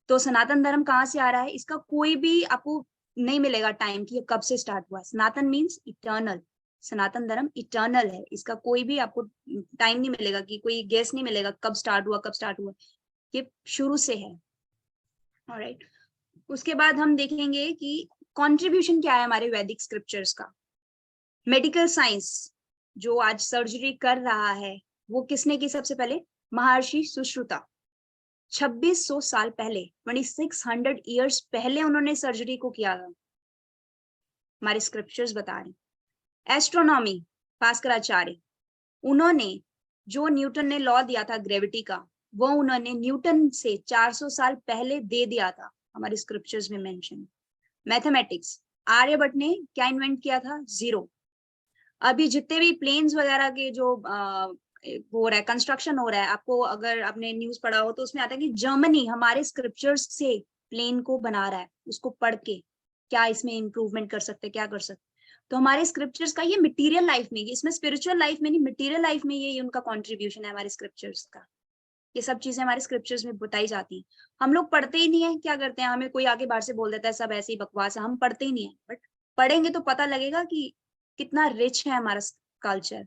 तो सनातन धर्म कहाँ से आ रहा है? इसका कोई भी आपको नहीं मिलेगा टाइम कि ये कब से स्टार्ट हुआ। सनातन मीन्स इटर्नल, सनातन धर्म इटर्नल है, इसका कोई भी आपको टाइम नहीं मिलेगा, कि कोई गेस नहीं मिलेगा कब स्टार्ट हुआ कब स्टार्ट हुआ, ये शुरू से है। ऑलराइट, उसके बाद हम देखेंगे कि कंट्रीब्यूशन क्या है हमारे वैदिक स्क्रिप्चर्स का। मेडिकल साइंस जो आज सर्जरी कर रहा है वो किसने की? सबसे पहले महर्षि सुश्रुता। 2600 साल पहले, 2600 ईयर्स पहले उन्होंने सर्जरी को किया था, हमारे स्क्रिप्चर्स बता रहे हैं। एस्ट्रोनॉमी भास्कराचार्य, उन्होंने जो न्यूटन ने लॉ दिया था ग्रेविटी का, वो उन्होंने न्यूटन से 400 साल पहले दे दिया था, हमारे स्क्रिप्चर्स में मेंशन। मैथमेटिक्स, आर्यभट्ट ने क्या इन्वेंट किया था? जीरो। अभी जितने भी प्लेन्स वगैरह के जो हो रहा है, कंस्ट्रक्शन हो रहा है, आपको अगर आपने न्यूज पढ़ा हो तो उसमें आता है कि जर्मनी हमारे स्क्रिप्चर्स से प्लेन को बना रहा है, उसको पढ़ के क्या इसमें इंप्रूवमेंट कर सकते, क्या कर सकते। तो हमारे स्क्रिप्चर्स का ये मटेरियल लाइफ में, इसमें स्पिरिचुअल लाइफ में नहीं, मटेरियल लाइफ में ये उनका कंट्रीब्यूशन है हमारे स्क्रिप्चर्स का। ये सब चीजें हमारे स्क्रिप्चर्स में बताई जाती है, हम लोग पढ़ते ही नहीं है। क्या करते हैं, हमें कोई आगे बाहर से बोल देता है सब ऐसे ही बकवास है, हम पढ़ते ही नहीं है। बट पढ़ेंगे तो पता लगेगा कि कितना रिच है हमारा कल्चर,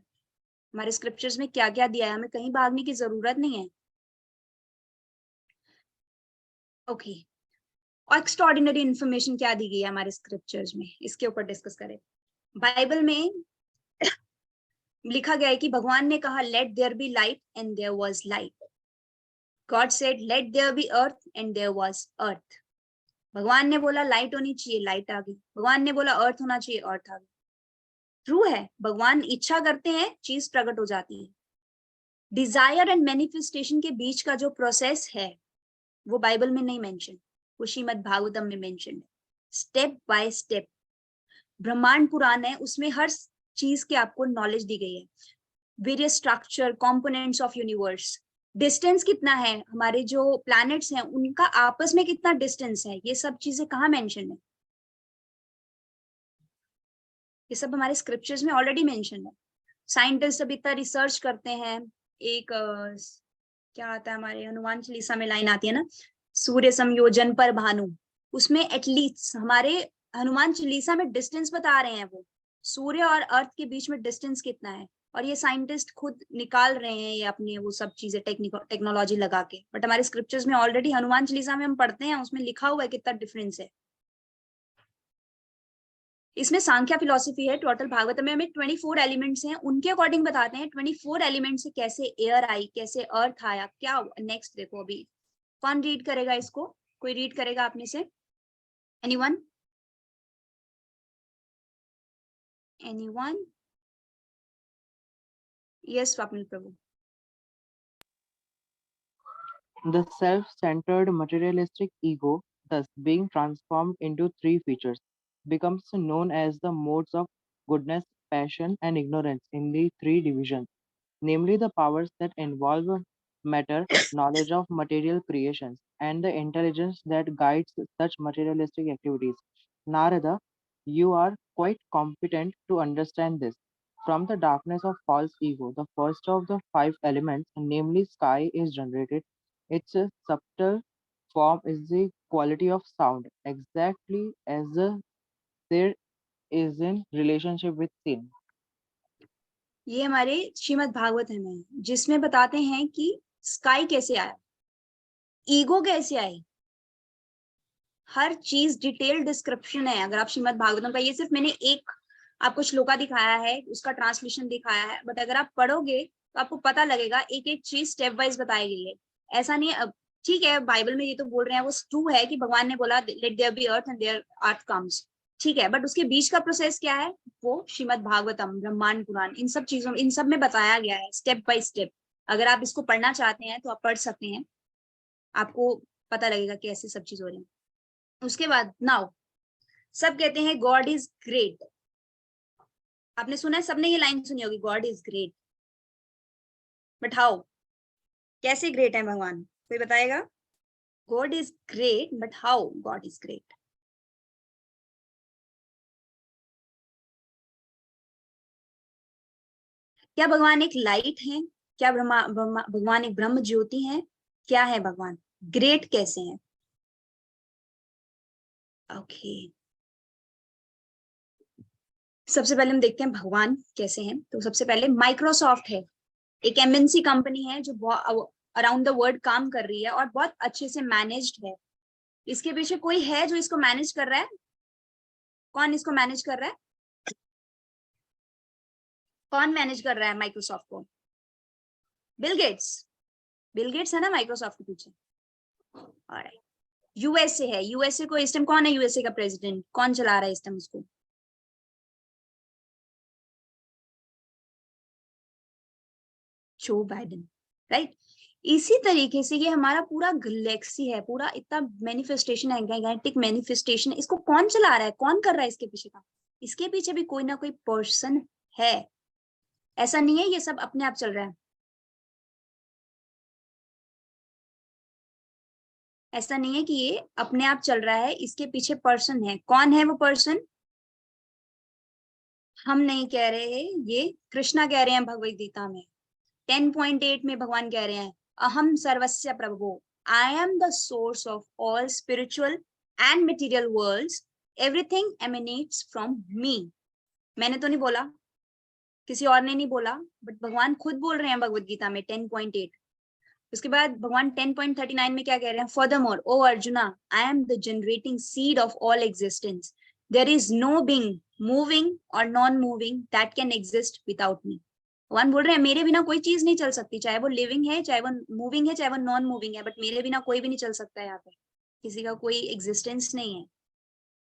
हमारे स्क्रिप्चर्स में क्या क्या दिया है, हमें कहीं भागने की जरूरत नहीं है। ओके, एक्स्ट्राऑर्डिनरी इंफॉर्मेशन क्या दी गई है हमारे स्क्रिप्चर्स में, इसके ऊपर डिस्कस करें। बाइबल में लिखा गया है कि भगवान ने कहा let there be light and there was light. God said let there be earth and there was earth. भगवान ने बोला लाइट होनी चाहिए, लाइट आ गई. भगवान ने बोला अर्थ होना चाहिए, अर्थ आ गई. ट्रू है, भगवान इच्छा करते हैं, चीज प्रकट हो जाती है. डिजायर एंड मैनिफेस्टेशन के बीच का जो प्रोसेस है वो बाइबल में नहीं मेंशन, वो श्रीमद् भागवतम में मेंशन है. स्टेप बाय स्टेप ब्रह्मांड पुराण है, उसमें हर चीज की आपको नॉलेज दी गई है. Various structure, components of universe, distance कितना है, हमारे जो प्लैनेट्स हैं उनका आपस में कितना डिस्टेंस है, ये सब चीजें कहाँ मेंशन है? ये सब हमारे स्क्रिप्चर्स में ऑलरेडी मेंशन है. साइंटिस्ट अब इतना रिसर्च करते हैं. एक क्या आता है हमारे हनुमान चालीसा में लाइन आती है ना, सूर्य समयोजन पर भानु, उसमें एटलीस्ट हमारे हनुमान चालीसा में डिस्टेंस बता रहे हैं, वो सूर्य और अर्थ के बीच में डिस्टेंस कितना है. और ये साइंटिस्ट खुद निकाल रहे हैं ये अपनी वो सब चीजें टेक्नोलॉजी लगा के. बट हमारे स्क्रिप्चर्स में ऑलरेडी हनुमान चालीसा में हम पढ़ते हैं, उसमें लिखा हुआ है कितना डिफरेंस है. इसमें सांख्या फिलॉसफी है. टोटल भागवत में हमें 24 एलिमेंट्स हैं, उनके अकॉर्डिंग बताते हैं 24 एलिमेंट से कैसे एयर आई, कैसे अर्थ आया, क्या नेक्स्ट. देखो अभी कौन रीड करेगा इसको? कोई रीड करेगा आप में से? Anyone? Anyone? Yes Swapnil Prabhu. The self-centered materialistic ego, thus being transformed into three features, becomes known as the modes of goodness, passion, and ignorance in the three divisions, namely the powers that involve matter, knowledge of material creations, and the intelligence that guides such materialistic activities. Narada, you are quite competent to understand this. From the darkness of false ego, the first of the five elements, namely sky, is generated. Its subtle form is the quality of sound, exactly as there is in relationship with sin. ये हमारे श्रीमद् भागवत है में, जिसमें बताते हैं कि sky कैसे आया, ईगो कैसे आई, हर चीज डिटेल डिस्क्रिप्शन है. अगर आप श्रीमद् भागवतम का, ये सिर्फ मैंने एक आपको श्लोका दिखाया है, उसका ट्रांसलेशन दिखाया है, बट अगर आप पढ़ोगे तो आपको पता लगेगा एक एक चीज स्टेप वाइज बताई गई है. ऐसा नहीं है, ठीक है बाइबल में ये तो बोल रहे हैं, वो ट्रू है कि भगवान ने बोला let there be earth and there earth comes, ठीक है, बट उसके बीच का प्रोसेस क्या है वो श्रीमद् भागवतम, ब्रह्मांड पुराण, इन सब चीजों, इन सब में बताया गया है स्टेप बाय स्टेप. अगर आप इसको पढ़ना चाहते हैं तो आप पढ़ सकते हैं, आपको पता लगेगा कि ऐसे सब चीज हो रही है. उसके बाद नाउ सब कहते हैं गॉड इज ग्रेट. आपने सुना है, सबने ये लाइन सुनी होगी, God is great. But how, कैसे ग्रेट है भगवान? कोई बताएगा? God is great, but how God is great? क्या भगवान एक लाइट है? क्या भगवान एक ब्रह्म ज्योति है? क्या है भगवान? ग्रेट कैसे हैं? ओके, सबसे पहले हम देखते हैं भगवान कैसे हैं. तो सबसे पहले माइक्रोसॉफ्ट है, एक एमएनसी कंपनी है जो अराउंड द वर्ल्ड काम कर रही है और बहुत अच्छे से मैनेज्ड है. इसके पीछे कोई है जो इसको मैनेज कर रहा है? कौन इसको मैनेज कर रहा है? कौन मैनेज कर रहा है माइक्रोसॉफ्ट को? Bill Gates. बिल गेट्स है ना माइक्रोसॉफ्ट के पीछे. ऑलराइट, यूएसए है. यूएसए को इस टाइम कौन है? यूएसए का प्रेसिडेंट कौन चला रहा है इस टाइम उसको? Joe Biden, right. इसी तरीके से ये हमारा पूरा गैलेक्सी है, पूरा इतना मैनिफेस्टेशन है, गैलेक्टिक मैनिफेस्टेशन है, इसको कौन चला रहा है, कौन कर रहा है इसके पीछे का? इसके पीछे भी कोई ना कोई पर्सन है. ऐसा नहीं है ये सब अपने आप चल रहा है, ऐसा नहीं है कि ये अपने आप चल रहा है, इसके पीछे पर्सन है. कौन है वो पर्सन? हम नहीं कह रहे, ये कृष्णा कह रहे हैं भगवद गीता में 10.8 में. भगवान कह रहे हैं अहम सर्वस्य प्रभो, I am the source of all spiritual and material worlds, everything emanates from me. मैंने तो नहीं बोला, किसी और ने नहीं बोला, बट भगवान खुद बोल रहे हैं भगवद गीता में 10.8. उसके बाद भगवान 10.39 में क्या कह रहे हैं? Furthermore O Arjuna, I am the generating seed of all existence, there is no being moving or non moving that can exist without me. भगवान बोल रहे हैं मेरे बिना कोई चीज नहीं चल सकती, चाहे वो लिविंग है, चाहे वो मूविंग है, चाहे वो नॉन मूविंग है, बट मेरे बिना कोई भी नहीं चल सकता है। यहाँ पे किसी का कोई एग्जिस्टेंस नहीं है,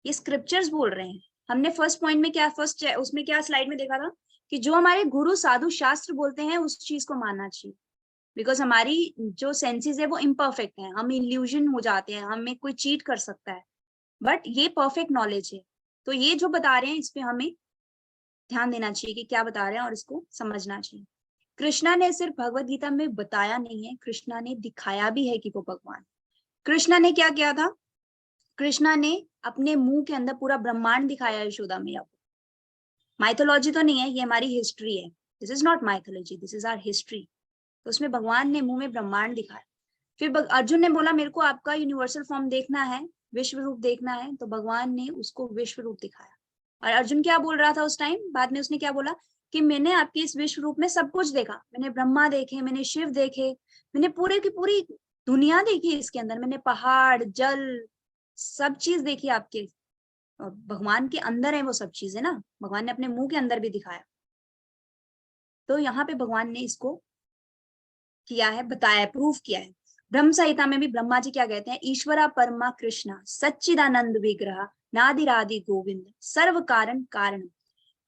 ये स्क्रिप्चर्स बोल रहे हैं। हमने फर्स्ट पॉइंट में क्या, फर्स्ट उसमें क्या स्लाइड में देखा था कि जो हमारे गुरु साधु शास्त्र बोलते हैं उस चीज को मानना चाहिए, बिकॉज हमारी जो सेंसेस है वो इम्परफेक्ट है, हम इल्यूजन हो जाते हैं, हमें कोई चीट कर सकता है, बट ये परफेक्ट नॉलेज है। तो ये जो बता रहे हैं इस पे हमें ध्यान देना चाहिए कि क्या बता रहे हैं और इसको समझना चाहिए। कृष्णा ने सिर्फ भगवत गीता में बताया नहीं है, कृष्णा ने दिखाया भी है कि वो भगवान। कृष्णा ने क्या किया था, कृष्णा ने अपने मुंह के अंदर पूरा ब्रह्मांड दिखाया यशोदा मैया को। माइथोलॉजी तो नहीं है, ये हमारी हिस्ट्री है। This is not mythology, this is our history. तो उसमें भगवान ने मुंह में ब्रह्मांड दिखाया। फिर अर्जुन ने बोला मेरे को आपका यूनिवर्सल फॉर्म देखना है, विश्व रूप देखना है, तो भगवान ने उसको विश्व रूप दिखाया। और अर्जुन क्या बोल रहा था उस टाइम, बाद में उसने क्या बोला कि मैंने आपके इस विश्व रूप में सब कुछ देखा, मैंने ब्रह्मा देखे, मैंने शिव देखे, मैंने पूरे की पूरी दुनिया देखी, इसके अंदर मैंने पहाड़, जल, सब चीज देखी आपके। और भगवान के अंदर है वो सब चीजें ना, भगवान ने अपने मुंह के अंदर भी दिखाया। तो यहाँ पे भगवान ने इसको किया है, बताया, प्रूफ किया है। ब्रह्म संहिता में भी ब्रह्मा जी क्या कहते हैं, ईश्वरा परमा कृष्णा सच्चिदानंद विग्रह नादिरादि गोविंद सर्व कारण कारण।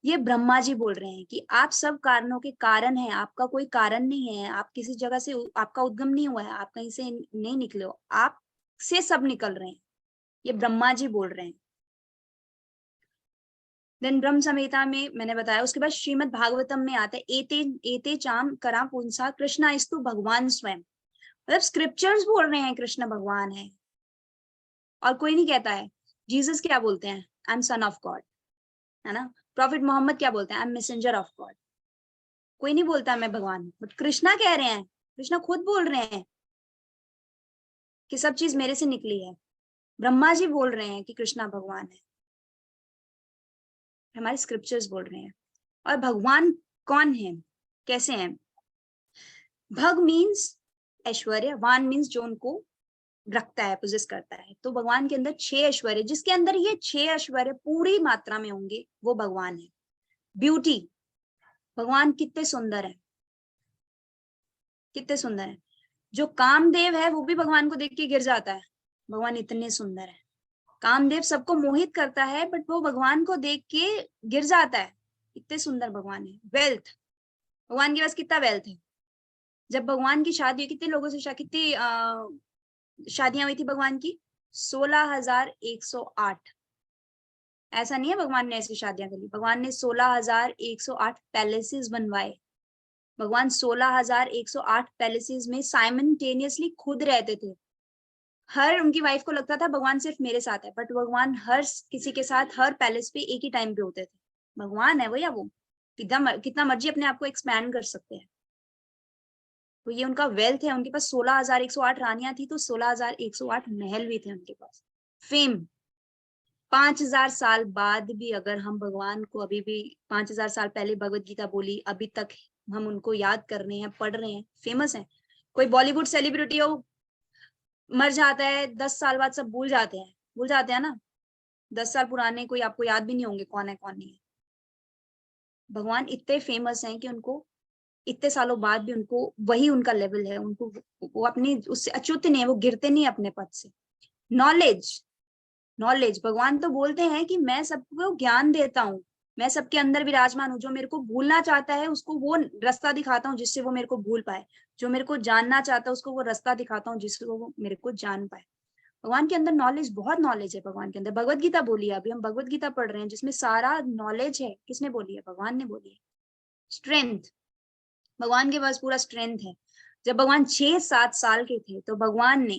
ये ब्रह्मा जी बोल रहे हैं कि आप सब कारणों के कारण हैं, आपका कोई कारण नहीं है, आप किसी जगह से, आपका उद्गम नहीं हुआ है, आप कहीं से नहीं निकले हो, आप से सब निकल रहे हैं, ये ब्रह्मा जी बोल रहे हैं। देन ब्रह्म संहिता में मैंने बताया। उसके बाद श्रीमद् भागवतम में आता है एते एते चाम करा पुंसा कृष्णा इस्तु भगवान स्वयं। मतलब स्क्रिप्चर्स बोल रहे हैं कृष्ण भगवान है, और कोई नहीं कहता है। जीसस क्या बोलते हैं, I am son of God, है ना। प्रॉफिट मोहम्मद क्या बोलते हैं, I am messenger of God. कोई नहीं बोलता मैं भगवान हूं, बट कृष्णा कह रहे हैं, कृष्णा खुद बोल रहे हैं कि सब चीज मेरे से निकली है। ब्रह्मा जी बोल रहे हैं कि कृष्णा भगवान है, हमारे स्क्रिप्चर्स बोल रहे हैं। और भगवान कौन है, कैसे हैं। भग मीन्स ऐश्वर्य, वान मीन्स जो उनको रखता है, पोजेस करता है। तो भगवान के अंदर 6 ऐश्वर्य, जिसके अंदर ये 6 ऐश्वर्य पूरी मात्रा में होंगे वो भगवान है। ब्यूटी, भगवान कितने सुंदर है, कितने सुंदर है। जो कामदेव है वो भी भगवान को देख के गिर जाता है, भगवान इतने सुंदर है। कामदेव सबको मोहित करता है, बट वो भगवान को देख के गिर जाता है, इतने सुंदर भगवान है। वेल्थ, भगवान के पास कितना वेल्थ है। जब भगवान की शादी हुई, कितने लोगों से कितनी शादियां हुई थी भगवान की, 16,108। ऐसा नहीं है भगवान ने ऐसी शादियां करी, भगवान ने 16,108 पैलेसेस बनवाए। भगवान 16,108 पैलेसेस में साइमल्टेनियसली खुद रहते थे। हर उनकी वाइफ को लगता था भगवान सिर्फ मेरे साथ है, बट भगवान हर किसी के साथ हर पैलेस पे एक ही टाइम पे होते थे। भगवान है वो, या वो कितना मर्जी अपने आप को एक्सपैंड कर सकते हैं। तो ये उनका वेल्थ है। उनके पास 16,108 रानियां थी, तो 16,108 महल भी थे उनके पास। फेम, 5,000 साल बाद भी अगर हम भगवान को, अभी भी 5,000 साल पहले भगवत गीता बोली, अभी तक हम उनको याद कर रहे हैं, पढ़ रहे हैं, फेमस है। कोई बॉलीवुड सेलिब्रिटी हो, मर जाता है, 10 साल बाद सब भूल जाते हैं ना। 10 साल पुराने कोई आपको याद भी नहीं होंगे कौन है कौन नहीं है। भगवान इतने फेमस हैं कि उनको इतने सालों बाद भी उनको वही उनका लेवल है, उनको वो अपनी उससे अच्युत नहीं है, वो गिरते नहीं अपने पद से। नॉलेज, नॉलेज, भगवान तो बोलते हैं कि मैं सबको ज्ञान देता हूँ, मैं सबके अंदर विराजमान हूँ। जो मेरे को भूलना चाहता है उसको वो रास्ता दिखाता हूँ जिससे वो मेरे को भूल पाए, जो मेरे को जानना चाहता है उसको वो रास्ता दिखाता हूँ जिससे वो मेरे को जान पाए। भगवान के अंदर नॉलेज, बहुत नॉलेज है भगवान के अंदर। भगवत गीता बोली है, अभी हम भगवत गीता पढ़ रहे हैं जिसमें सारा नॉलेज है। किसने बोली है, भगवान ने बोली है। स्ट्रेंथ, भगवान के पास पूरा स्ट्रेंथ है। जब भगवान 6-7 साल के थे तो भगवान ने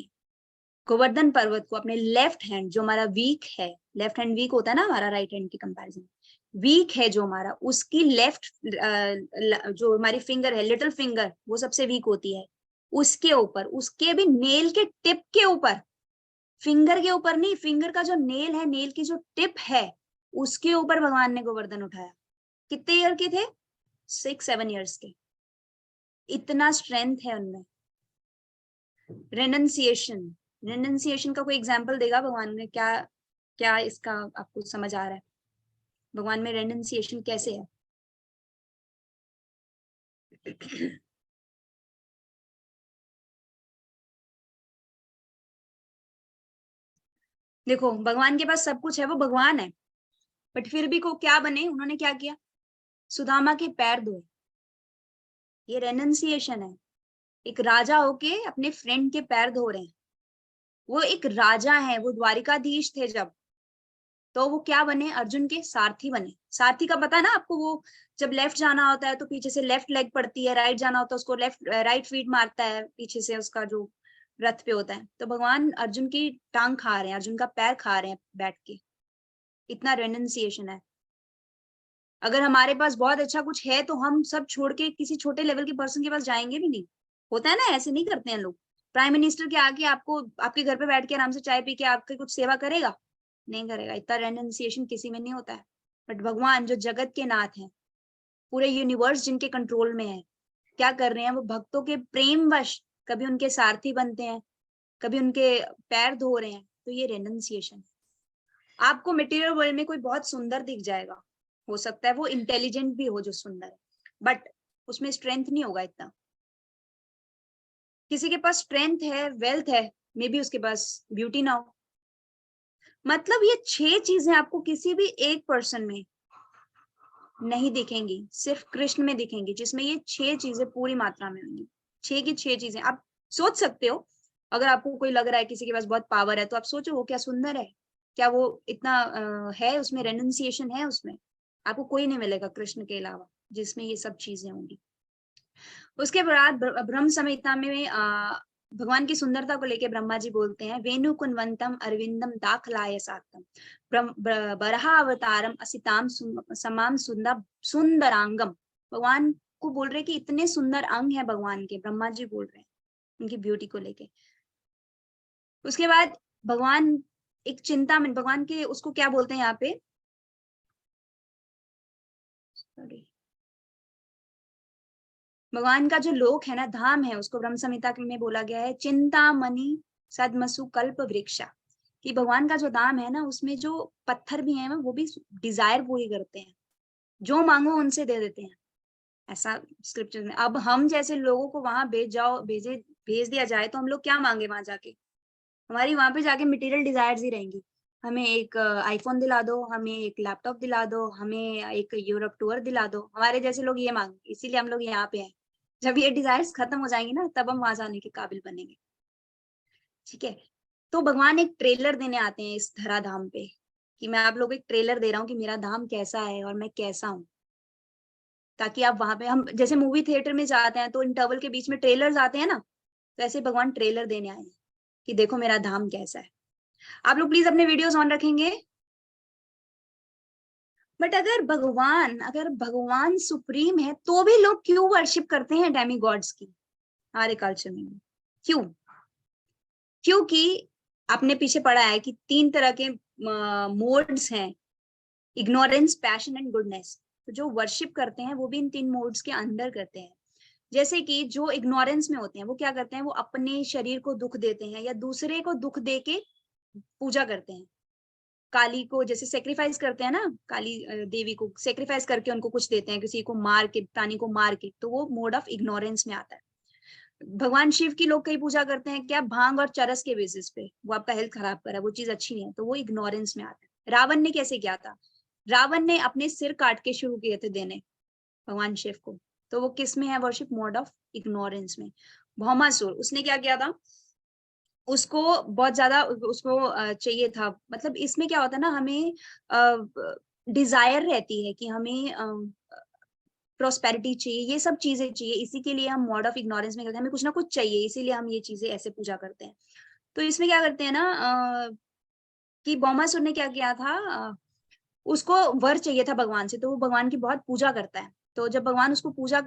गोवर्धन पर्वत को अपने लेफ्ट हैंड, जो हमारा वीक है, लेफ्ट हैंड वीक होता है ना हमारा राइट हैंड के कंपैरिजन, वीक है जो हमारा, उसकी लेफ्ट जो हमारी फिंगर है, लिटिल फिंगर, वो सबसे वीक होती है, उसके ऊपर, उसके भी नेल के टिप के ऊपर, फिंगर के ऊपर नहीं, फिंगर का जो नेल है, नेल की जो टिप है, उसके ऊपर भगवान ने गोवर्धन उठाया। कितने ईयर के थे, 6-7 ईयर्स के। इतना स्ट्रेंथ है उनमें। रेनंसिएशन, रेनंसिएशन का कोई एग्जांपल देगा भगवान ने, क्या क्या इसका आपको समझ आ रहा है। भगवान में रेनंसिएशन कैसे है? देखो भगवान के पास सब कुछ है, वो भगवान है, बट फिर भी को क्या बने, उन्होंने क्या किया? सुदामा के पैर धोए। ये रेनंसिएशन है। एक राजा होके अपने फ्रेंड के पैर धो रहे हैं। वो एक राजा है, वो द्वारिकाधीश थे जब, तो वो क्या बने? अर्जुन के सारथी बने। सारथी का पता है ना आपको, वो जब लेफ्ट जाना होता है तो पीछे से लेफ्ट लेग पड़ती है, राइट जाना होता है उसको लेफ्ट राइट फीट मारता है पीछे से, उसका जो रथ पे होता है। तो भगवान अर्जुन की टांग खा रहे हैं, अर्जुन का पैर खा रहे हैं बैठ के। इतना रेनंसिएशन है। अगर हमारे पास बहुत अच्छा कुछ है तो हम सब छोड़ के किसी छोटे लेवल के पर्सन के पास जाएंगे भी नहीं। होता है ना, ऐसे नहीं करते हैं लोग। प्राइम मिनिस्टर के आके आपको आपके घर पे बैठ के आराम से चाय पी के आपकी कुछ सेवा करेगा? नहीं करेगा। इतना रेनंसिएशन किसी में नहीं होता है। बट भगवान जो जगत के नाथ हैं, पूरे यूनिवर्स जिनके कंट्रोल में है, क्या कर रहे हैं? वो भक्तों के प्रेमवश कभी उनके सारथी बनते हैं, कभी उनके पैर धो रहे हैं। तो ये रेनंसिएशन। आपको मटेरियल वर्ल्ड में कोई बहुत सुंदर दिख जाएगा, हो सकता है वो इंटेलिजेंट भी हो जो सुंदर है, बट उसमें स्ट्रेंथ नहीं होगा इतना। किसी के पास स्ट्रेंथ है, वेल्थ है, मे बी उसके पास ब्यूटी ना हो। मतलब ये 6 चीजें आपको किसी भी एक पर्सन में नहीं दिखेंगी, सिर्फ कृष्ण में दिखेंगी, जिसमें ये 6 चीजें पूरी मात्रा में होंगी। 6 की 6 चीजें आप सोच सकते हो। अगर आपको कोई लग रहा है किसी के पास बहुत पावर है, तो आप सोचो वो क्या सुंदर है, क्या वो इतना है, उसमें रेनंसिएशन है उसमें। आपको कोई नहीं मिलेगा कृष्ण के अलावा जिसमें ये सब चीजें होंगी। उसके बाद ब्रह्म संहिता में भगवान की सुंदरता को लेके ब्रह्मा जी बोलते हैं, वेणु कुंवंतम अरविंदम दाखलाय सातम बरहा अवतारम असिताम समाम सुंदरांगम। भगवान को बोल रहे कि इतने सुंदर अंग है भगवान के, ब्रह्मा जी बोल रहे हैं उनकी ब्यूटी को लेके। उसके बाद भगवान एक चिंतामन, भगवान के उसको क्या बोलते हैं यहाँ पे, भगवान का जो लोक है ना, धाम है, उसको ब्रह्म संहिता में बोला गया है चिंतामणि सदमसु कल्प वृक्षा। कि भगवान का जो धाम है ना, उसमें जो पत्थर भी हैं वो भी डिजायर पूरी करते हैं, जो मांगो उनसे दे देते हैं, ऐसा स्क्रिप्चर में। अब हम जैसे लोगों को वहां भेज दिया जाए तो हम लोग क्या मांगे वहां जाके? हमारी वहां पे जाके मटेरियल डिजायर्स ही रहेंगी। हमें एक आईफोन दिला दो, हमें एक लैपटॉप दिला दो, हमें एक यूरोप टूर दिला दो। हमारे जैसे लोग ये मांगे, इसीलिए हम लोग यहाँ पे हैं। जब ये डिजायर्स खत्म हो जाएंगी ना, तब हम वहां जाने के काबिल बनेंगे। ठीक है। तो भगवान एक ट्रेलर देने आते हैं इस धरा धाम पे, कि मैं आप लोग एक ट्रेलर दे रहा हूँ कि मेरा धाम कैसा है और मैं कैसा हूँ, ताकि आप वहां पे, हम जैसे मूवी थिएटर में जाते हैं तो इंटरवल के बीच में ट्रेलर्स आते हैं ना, तो ऐसे भगवान ट्रेलर देने आए हैं कि देखो मेरा धाम कैसा है। आप लोग प्लीज अपने वीडियोस ऑन रखेंगे। बट अगर भगवान सुप्रीम है तो भी लोग क्यों वर्शिप करते हैं डेमी गॉड्स की हमारे कल्चर में? क्यों? क्योंकि आपने पीछे पढ़ा है कि 3 तरह के मोड्स हैं, इग्नोरेंस, पैशन एंड गुडनेस। तो जो वर्शिप करते हैं वो भी इन 3 मोड्स के अंदर करते हैं। जैसे कि जो इग्नोरेंस में होते हैं वो क्या करते हैं, वो अपने शरीर को दुख देते हैं या दूसरे को दुख दे के पूजा करते हैं। काली को जैसे सेक्रीफाइस करते हैं ना, काली देवी को सेक्रीफाइस करके उनको कुछ देते हैं, किसी को मार के, प्राणी को मार के, तो वो मोड ऑफ इग्नोरेंस में आता है। भगवान शिव की लोग कई पूजा करते हैं क्या, भांग और चरस के बेसिस पे, वो आपका हेल्थ खराब कर रहा है, वो चीज अच्छी नहीं है, तो वो इग्नोरेंस में आता है। रावण ने कैसे किया था? रावण ने अपने सिर काट के शुरू किए थे देने भगवान शिव को, तो वो किस में है वर्शिप? मोड ऑफ इग्नोरेंस में। भौमासुर, उसने क्या किया था, उसको बहुत ज्यादा उसको चाहिए था, मतलब इसमें क्या होता है ना, हमें डिजायर रहती है कि हमें प्रोस्पेरिटी चाहिए, ये सब चीजें चाहिए, इसी के लिए हम मोड ऑफ इग्नोरेंस में करते हैं, हमें कुछ ना कुछ चाहिए, इसीलिए हम ये चीजें ऐसे पूजा करते हैं। तो इसमें क्या करते हैं ना, कि भौमासुर ने क्या किया था, उसको वर चाहिए था भगवान से, तो वो भगवान की बहुत पूजा करता है। तो जब भगवान उसको पूजा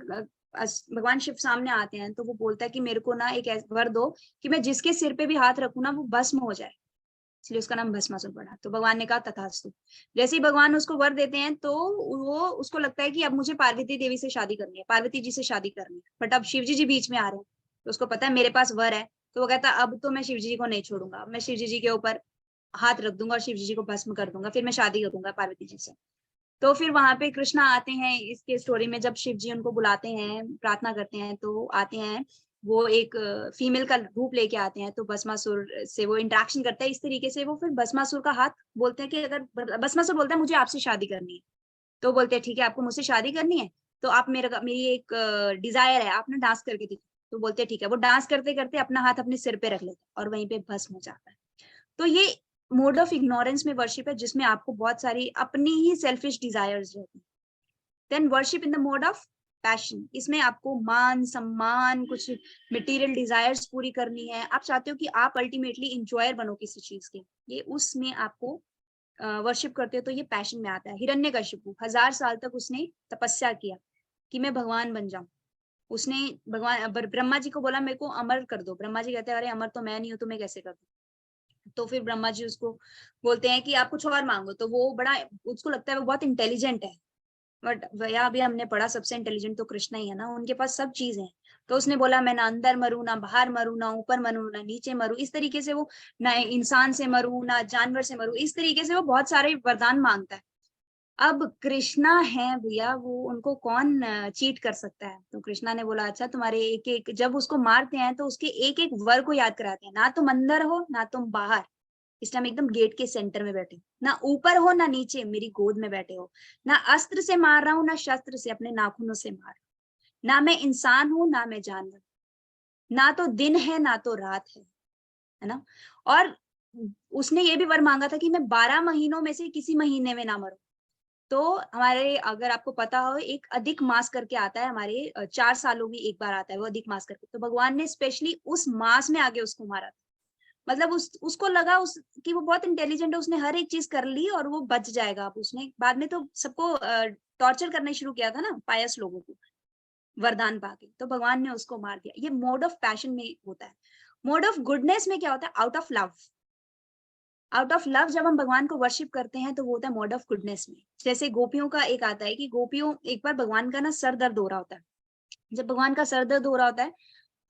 भगवान शिव सामने आते हैं तो वो बोलता है कि मेरे को ना एक वर दो कि मैं जिसके सिर पे भी हाथ रखूं ना वो भस्म हो जाए, इसलिए उसका नाम भस्मासुर पड़ा। तो भगवान ने कहा तथास्तु। जैसे ही भगवान उसको वर देते हैं तो वो उसको लगता है कि अब मुझे पार्वती देवी से शादी करनी है, पार्वती जी से शादी करनी है, बट अब शिव जी बीच में आ रहे हैं, तो उसको पता है मेरे पास वर है, तो वो कहता है अब तो मैं शिव जी को नहीं छोड़ूंगा, मैं शिव जी के ऊपर हाथ रख दूंगा और शिव जी को भस्म कर दूंगा, फिर मैं शादी करूंगा पार्वती जी से। तो फिर वहां पे कृष्णा आते हैं इसके स्टोरी में, जब शिव जी उनको बुलाते हैं, प्रार्थना करते हैं, तो आते हैं, वो एक फीमेल का रूप लेके आते हैं, तो भस्मासुर से वो इंटरेक्शन करता है इस तरीके से, वो फिर भस्मासुर का हाथ बोलते हैं कि अगर भस्मासुर बोलता है मुझे आपसे शादी करनी है, तो बोलते हैं ठीक है आपको मुझसे शादी करनी है, तो आप मेरी एक डिजायर है, आप ना डांस करके दिखो, तो बोलते हैं ठीक है, वो डांस करते करते अपना हाथ अपने सिर पे रख लेते और वहीं पे भस्म हो जाता है। तो ये मोड ऑफ इग्नोरेंस में वर्शिप है, जिसमें आपको बहुत सारी अपनी ही सेल्फिश डिजायर्स रहती है। Then worship in the mode of passion, इसमें आपको मान सम्मान, कुछ मटेरियल डिजायर्स पूरी करनी है, आप चाहते हो कि आप अल्टीमेटली इंजॉयर बनो किसी चीज के, ये उसमें आपको वर्शिप करते हो, तो ये पैशन में आता है। हिरण्यकशिपु 1000 साल तक उसने तपस्या किया कि मैं भगवान बन जाऊं, उसने भगवान ब्रह्मा जी को बोला मेरे को अमर कर दो, ब्रह्मा जी कहते हैं अरे अमर तो मैं नहीं हूं, तुम्हें कैसे कर दूं। तो फिर ब्रह्मा जी उसको बोलते हैं कि आप कुछ और मांगो, तो वो बड़ा, उसको लगता है वो बहुत इंटेलिजेंट है, बट भैया अभी हमने पढ़ा सबसे इंटेलिजेंट तो कृष्णा ही है ना, उनके पास सब चीज है। तो उसने बोला मैं ना अंदर मरूं, ना बाहर मरूं, ना ऊपर मरूं, ना नीचे मरूं, इस तरीके से वो ना इंसान से मरूं, ना जानवर से मरूं, इस तरीके से वो बहुत सारे वरदान मांगता है। अब कृष्णा है भैया, वो उनको कौन चीट कर सकता है। तो कृष्णा ने बोला अच्छा तुम्हारे एक एक, जब उसको मारते हैं तो उसके एक एक वर को याद कराते हैं, ना तुम अंदर हो ना तुम बाहर, इस टाइम एकदम गेट के सेंटर में बैठे, ना ऊपर हो ना नीचे, मेरी गोद में बैठे हो, ना अस्त्र से मार रहा हूं ना शस्त्र से, अपने नाखूनों से मार, ना मैं इंसान हूं ना मैं जानवर, ना तो दिन है ना तो रात है ना। और उसने ये भी वर मांगा था कि मैं 12 महीनों में से किसी महीने में ना मरूं। तो हमारे, अगर आपको पता हो, एक अधिक मास करके आता है हमारे 4 सालों में एक बार आता है वो अधिक मास करके, तो भगवान ने स्पेशली उस मास में आगे उसको मारा था। मतलब उसको लगा कि वो बहुत इंटेलिजेंट है, उसने हर एक चीज कर ली और वो बच जाएगा। अब उसने बाद में तो सबको टॉर्चर करना शुरू किया था ना, पायस लोगों को वरदान पाके, तो भगवान ने उसको मार दिया। ये मोड ऑफ पैशन में होता है। मोड ऑफ गुडनेस में क्या होता है? Out of love. Out of love जब हम भगवान को वर्शिप करते हैं तो वो होता है मोड ऑफ गुडनेस में। जैसे गोपियों का एक आता है कि गोपियों, एक बार भगवान का ना सर दर्द हो रहा होता है, जब भगवान का सर दर्द हो रहा होता है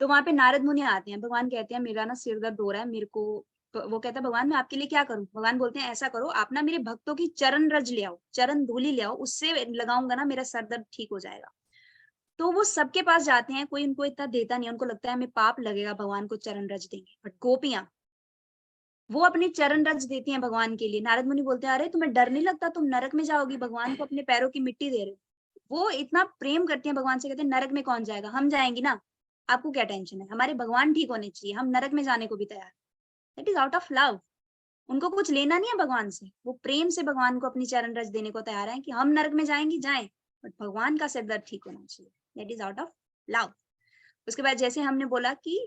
तो वहां पे नारद मुनि आते हैं, भगवान कहते हैं मेरा ना सिर दर्द हो रहा है, मेरे को, वो कहता है भगवान मैं आपके लिए क्या करूं। भगवान बोलते हैं ऐसा करो, आप ना मेरे भक्तों की चरण रज ले आओ, चरण धूलि ले आओ, उससे लगाऊंगा ना मेरा सर दर्द ठीक हो जाएगा। तो वो सबके पास जाते हैं, कोई उनको इतना देता नहीं, उनको लगता है हमें पाप लगेगा भगवान को चरण रज देंगे, बट गोपियां वो अपने चरण रज देती हैं भगवान के लिए। नारद मुनि बोलते हैं अरे तुम्हें डर नहीं लगता, तुम नरक में जाओगी, भगवान को अपने पैरों की मिट्टी दे रहे हो। वो इतना प्रेम करती हैं भगवान से, कहते हैं नरक में कौन जाएगा, हम जाएंगी ना, आपको क्या टेंशन है, हमारे भगवान ठीक होने चाहिए, हम नरक में जाने को भी तैयार। That is out of love. उनको कुछ लेना नहीं है भगवान से, वो प्रेम से भगवान को अपनी चरण रज देने को तैयार है कि हम नरक में जाएंगी जाएं, बट भगवान का सिर दर्द ठीक होना चाहिए। That is out of love. उसके बाद जैसे हमने बोला कि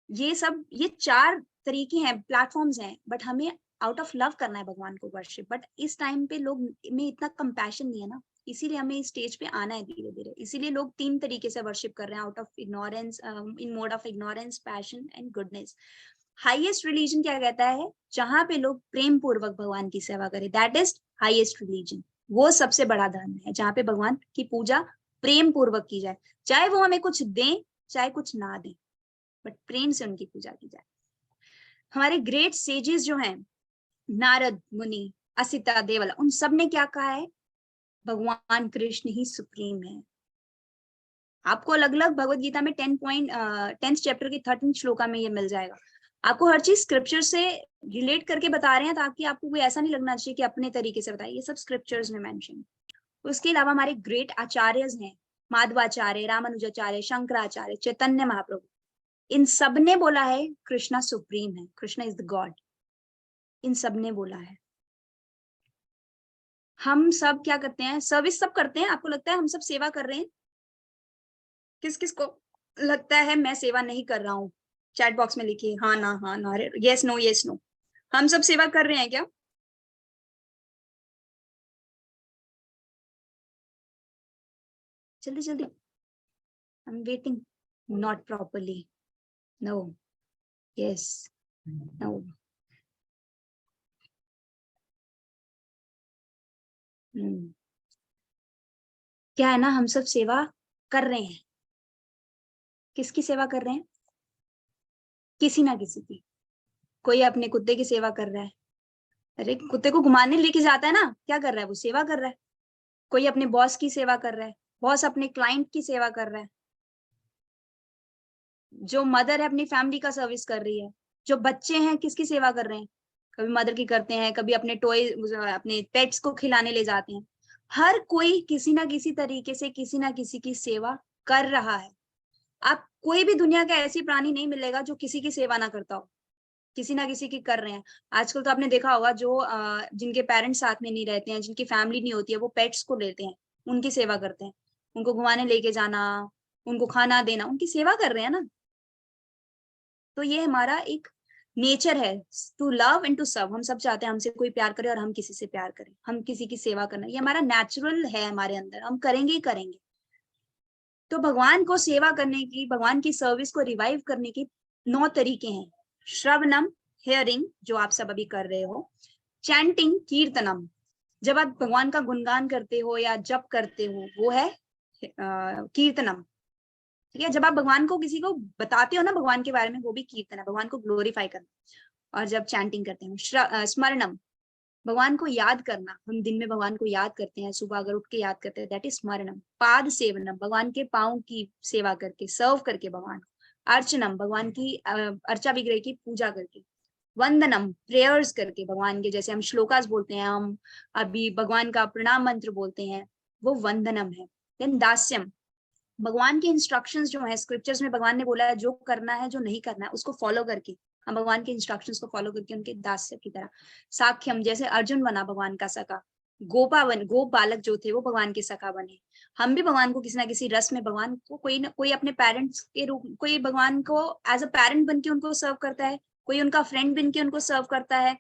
ये सब, ये 4 तरीके हैं, प्लेटफॉर्म्स हैं, बट हमें आउट ऑफ लव करना है भगवान को वर्शिप। बट इस टाइम पे लोग में इतना कंपैशन नहीं है ना, इसीलिए हमें इस स्टेज पे आना है धीरे धीरे। इसीलिए लोग 3 तरीके से वर्शिप कर रहे हैं, out of ignorance, in mode of ignorance, passion and goodness. Highest religion क्या कहता है? जहां पे लोग प्रेम पूर्वक भगवान की सेवा करें, दैट इज हाईएस्ट रिलीजन। वो सबसे बड़ा धर्म है जहाँ पे भगवान की पूजा प्रेम पूर्वक की जाए, चाहे वो हमें कुछ दें चाहे कुछ ना दें, बट प्रेम से उनकी पूजा की जाए। हमारे ग्रेट सेजेस जो हैं, नारद मुनि, असिता, देवला, उन सब ने क्या कहा है? भगवान कृष्ण ही सुप्रीम है। आपको अलग अलग भगवत गीता में 10th चैप्टर की 13th श्लोका में ये मिल जाएगा। आपको हर चीज स्क्रिप्चर से रिलेट करके बता रहे हैं, ताकि आपको कोई ऐसा नहीं लगना चाहिए कि अपने तरीके से बताइए, ये सब स्क्रिप्चर्स में मेंशन। उसके अलावा हमारे ग्रेट आचार्यज हैं, माधवाचार्य, रामानुजाचार्य, शंकराचार्य, चैतन्य महाप्रभु, इन सब ने बोला है कृष्णा सुप्रीम है, कृष्णा इज द गॉड। इन सब ने बोला है। हम सब क्या करते हैं? सर्विस सब करते हैं। आपको लगता है हम सब सेवा कर रहे हैं? किस किस को लगता है मैं सेवा नहीं कर रहा हूँ? चैट बॉक्स में लिखिए हाँ ना, यस नो यस नो। हम सब सेवा कर रहे हैं क्या? जल्दी जल्दी, I am waiting. Not properly, no, yes, no. क्या है ना, हम सब सेवा कर रहे हैं। किसकी सेवा कर रहे हैं? किसी ना किसी की। कोई अपने कुत्ते की सेवा कर रहा है, अरे कुत्ते को घुमाने लेके जाता है ना, क्या कर रहा है? वो सेवा कर रहा है। कोई अपने बॉस की सेवा कर रहा है, बॉस अपने क्लाइंट की सेवा कर रहा है, जो मदर है अपनी फैमिली का सर्विस कर रही है, जो बच्चे हैं किसकी सेवा कर रहे हैं, कभी मदर की करते हैं, कभी अपने टॉय अपने पेट्स को खिलाने ले जाते हैं। हर कोई किसी ना किसी तरीके से किसी ना किसी की सेवा कर रहा है। आप कोई भी दुनिया का ऐसी प्राणी नहीं मिलेगा जो किसी की सेवा ना करता हो, किसी ना किसी की कर रहे हैं। आजकल तो आपने देखा होगा जो जिनके पेरेंट्स साथ में नहीं रहते हैं, जिनकी फैमिली नहीं होती है, वो पेट्स को लेते हैं, उनकी सेवा करते हैं, उनको घुमाने लेके जाना, उनको खाना देना, उनकी सेवा कर रहे हैं ना। तो ये हमारा एक नेचर है, to love and to serve. हम सब चाहते हैं हमसे कोई प्यार करे और हम किसी से प्यार करें, हम किसी की सेवा करना, ये हमारा नेचुरल है हमारे अंदर, हम करेंगे ही करेंगे। तो भगवान को सेवा करने की, भगवान की सर्विस को रिवाइव करने की 9 तरीके हैं। श्रवणम, हियरिंग, जो आप सब अभी कर रहे हो। चैंटिंग, कीर्तनम, जब आप भगवान का गुणगान करते हो या जप करते हो, वो है कीर्तनम। ठीक है, जब आप भगवान को किसी को बताते हो ना भगवान के बारे में, वो भी कीर्तन है, भगवान को ग्लोरीफाई करना। और जब चैंटिंग करते हैं, स्मरणम, भगवान को याद करना, हम दिन में भगवान को याद करते हैं, सुबह अगर उठ के याद करते हैं, दैट इज स्मरणम। पाद सेवनम, भगवान के पाँव की सेवा करके, सर्व करके भगवान। अर्चनम, भगवान की अर्चा विग्रह की पूजा करके। वंदनम, प्रेयर्स करके भगवान के, जैसे हम श्लोकास बोलते हैं, हम अभी भगवान का प्रणाम मंत्र बोलते हैं, वो वंदनम है। देन दास्यम, भगवान के इंस्ट्रक्शंस जो है, स्क्रिप्चर्स में भगवान ने बोला है जो करना है, जो नहीं करना है, उसको फॉलो करके, हम भगवान के इंस्ट्रक्शंस को फॉलो करके उनके दास्य की तरह। साख्यम, जैसे अर्जुन बना भगवान का सखा, गोप बालक जो थे वो भगवान के सखा बने। हम भी भगवान को किसी ना किसी रस में, भगवान को कोई ना कोई अपने पेरेंट्स के रूप, कोई भगवान को एज अ पेरेंट बन के उनको सर्व करता है, कोई उनका फ्रेंड बन के उनको सर्व करता है,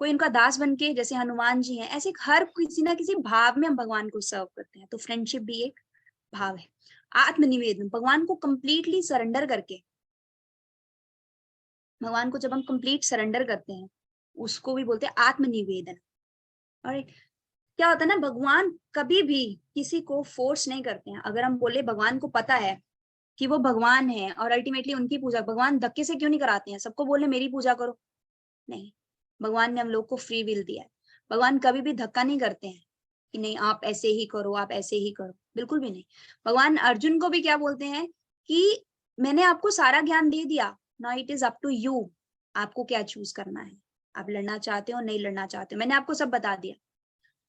कोई उनका दास बन के, जैसे हनुमान जी हैं, ऐसे हर किसी ना किसी भाव में हम भगवान को सर्व करते हैं। तो फ्रेंडशिप भी एक भाव है। आत्मनिवेदन, भगवान को कंप्लीटली सरेंडर करके, भगवान को जब हम कंप्लीट सरेंडर करते हैं, उसको भी बोलते हैं आत्मनिवेदन। और क्या होता है ना, भगवान कभी भी किसी को फोर्स नहीं करते हैं। अगर हम बोले भगवान को पता है कि वो भगवान है और अल्टीमेटली उनकी पूजा, भगवान धक्के से क्यों नहीं कराते हैं, सबको बोले मेरी पूजा करो, नहीं, भगवान ने हम लोग को फ्री विल दिया है। भगवान कभी भी धक्का नहीं करते हैं कि नहीं आप ऐसे ही करो, आप ऐसे ही करो, बिल्कुल भी नहीं। भगवान अर्जुन को भी क्या बोलते हैं कि मैंने आपको सारा ज्ञान दे दिया, now it is up to you, आपको क्या चूज करना है, आप लड़ना चाहते हो नहीं लड़ना चाहते हो, मैंने आपको सब बता दिया।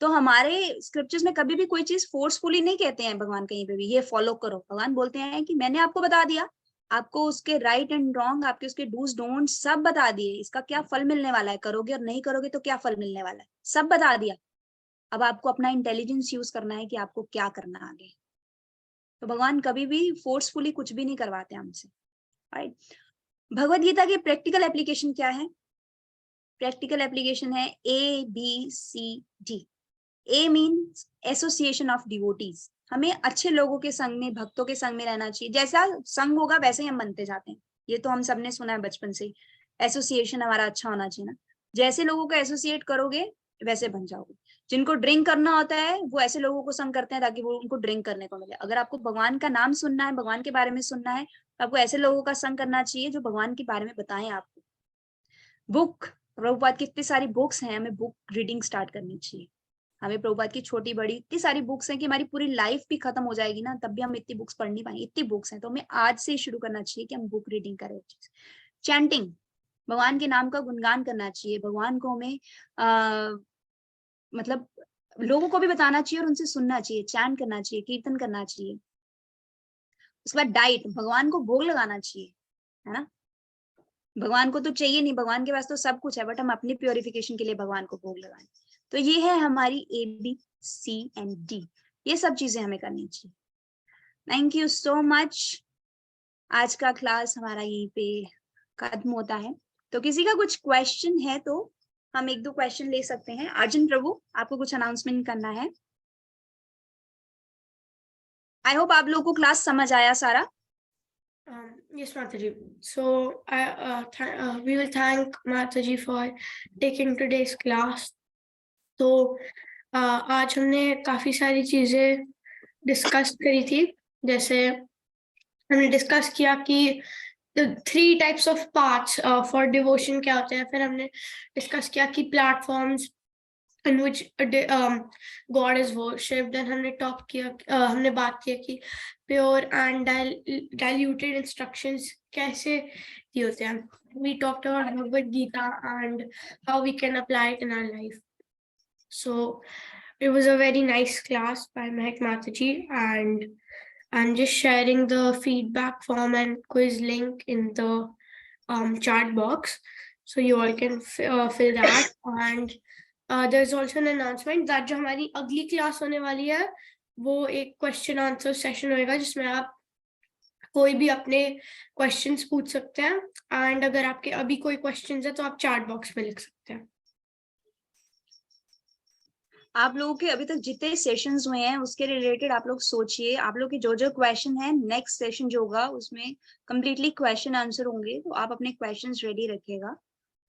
तो हमारे स्क्रिप्चर्स में कभी भी कोई चीज फोर्सफुली नहीं कहते हैं भगवान कहीं पे भी ये फॉलो करो। भगवान बोलते हैं कि मैंने आपको बता दिया, आपको उसके राइट एंड रॉन्ग, आपके उसके डूज डोंट सब बता दिए, इसका क्या फल मिलने वाला है, करोगे और नहीं करोगे तो क्या फल मिलने वाला है, सब बता दिया। अब आपको अपना इंटेलिजेंस यूज करना है कि आपको क्या करना आगे। तो भगवान कभी भी फोर्सफुली कुछ भी नहीं करवाते हमसे, राइट। भगवत गीता की प्रैक्टिकल एप्लीकेशन क्या है? प्रैक्टिकल एप्लीकेशन है ABCD। A means association of devotees, हमें अच्छे लोगों के संग में, भक्तों के संग में रहना चाहिए। जैसा संग होगा वैसे ही हम बनते जाते हैं, ये तो हम सबने सुना है बचपन से ही। एसोसिएशन हमारा अच्छा होना चाहिए ना, जैसे लोगों को एसोसिएट करोगे वैसे बन जाओगे। जिनको ड्रिंक करना होता है वो ऐसे लोगों को संग करते हैं ताकि वो उनको ड्रिंक करने को मिले। अगर आपको भगवान का नाम सुनना है, भगवान के बारे में सुनना है, तो आपको ऐसे लोगों का संग करना चाहिए जो भगवान के बारे में बताएं आपको। बुक, प्रभुपाद की इतनी सारी बुक्स हैं, हमें बुक रीडिंग स्टार्ट करनी चाहिए। हमें प्रभुपाद की छोटी बड़ी इतनी सारी बुक्स हैं कि हमारी पूरी लाइफ भी खत्म हो जाएगी ना, तब भी हम इतनी बुक्स पढ़ नहीं पाएंगे, इतनी बुक्स हैं। तो हमें आज से ही शुरू करना चाहिए कि हम बुक रीडिंग करें। चैंटिंग, भगवान के नाम का गुणगान करना चाहिए, भगवान को हमें मतलब लोगों को भी बताना चाहिए और उनसे सुनना चाहिए, चैंट करना चाहिए, कीर्तन करना चाहिए। उसके बाद डाइट, भगवान को भोग लगाना चाहिए, है ना। भगवान को तो चाहिए नहीं, भगवान के पास तो सब कुछ है, बट हम अपनी प्योरिफिकेशन के लिए भगवान को भोग लगाएं। तो ये है हमारी ABCD, ये सब चीजें हमें करनी चाहिए। Thank you so much. आज का क्लास हमारा यहीं पे खत्म होता है। तो किसी का कुछ क्वेश्चन है तो हम 1-2 क्वेश्चन ले सकते हैं। अर्जुन प्रभु, आपको कुछ अनाउंसमेंट करना है? आई होप आप लोगों को क्लास समझ आया सारा। Yes, Mataji. So we will thank Mataji for taking today's class. तो आज हमने काफी सारी चीजें डिस्कस करी थी। जैसे हमने डिस्कस किया कि 3 types of paths for devotion क्या होते हैं। फिर हमने डिस्कस किया कि platforms in which God is worshipped. Then हमने बात किया कि pure and diluted instructions कैसे दिए होते हैं. We talked about Bhagavad Gita and how we can apply it in our life. So it was a very nice class by Mehak Mataji, and I'm just sharing the feedback form and quiz link in the chat box, so you all can fill that. And there's also an announcement that जो हमारी अगली class होने वाली है वो एक question answer session होएगा जिसमें आप कोई भी अपने क्वेश्चंस पूछ सकते हैं, एंड अगर आपके अभी कोई क्वेश्चंस है तो आप चैट बॉक्स में लिख सकते हैं. आप लोगों के अभी तक जितने सेशंस हुए हैं उसके रिलेटेड आप लोग सोचिए. आप लोग के जो क्वेश्चन है नेक्स्ट सेशन जो होगा उसमें कंप्लीटली क्वेश्चन आंसर होंगे, तो आप अपने क्वेश्चंस रेडी रखिएगा.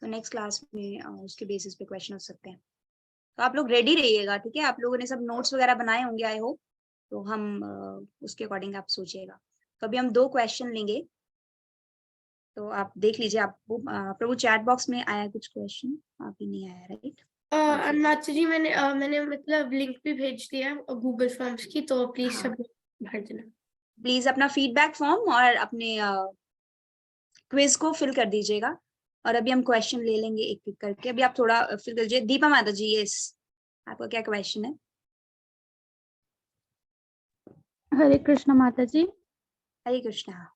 तो नेक्स्ट क्लास में उसके बेसिस पे क्वेश्चन हो सकते हैं. तो आप लोग रेडी रहिएगा, ठीक है. आप लोगों ने सब नोट्स वगैरह बनाए होंगे आई होप, तो हम उसके अकॉर्डिंग आप सोचिएगा. तो अभी हम 2 क्वेश्चन लेंगे, तो आप देख लीजिए. आपको प्रभु चैट बॉक्स में आया कुछ क्वेश्चन, अभी नहीं आया राइट? अनुराग जी मैंने मतलब लिंक भी भेज दिया गूगल फॉर्म्स की, तो प्लीज हाँ. सब भर देना. प्लीज अपना फीडबैक फॉर्म और अपने क्विज को फिल कर दीजिएगा. और अभी हम क्वेश्चन ले लेंगे एक एक करके. अभी आप थोड़ा फिल कर दीजिए. दीपा माता जी, यस, आपका क्या क्वेश्चन है? हरे कृष्ण माता जी. हरे कृष्णा.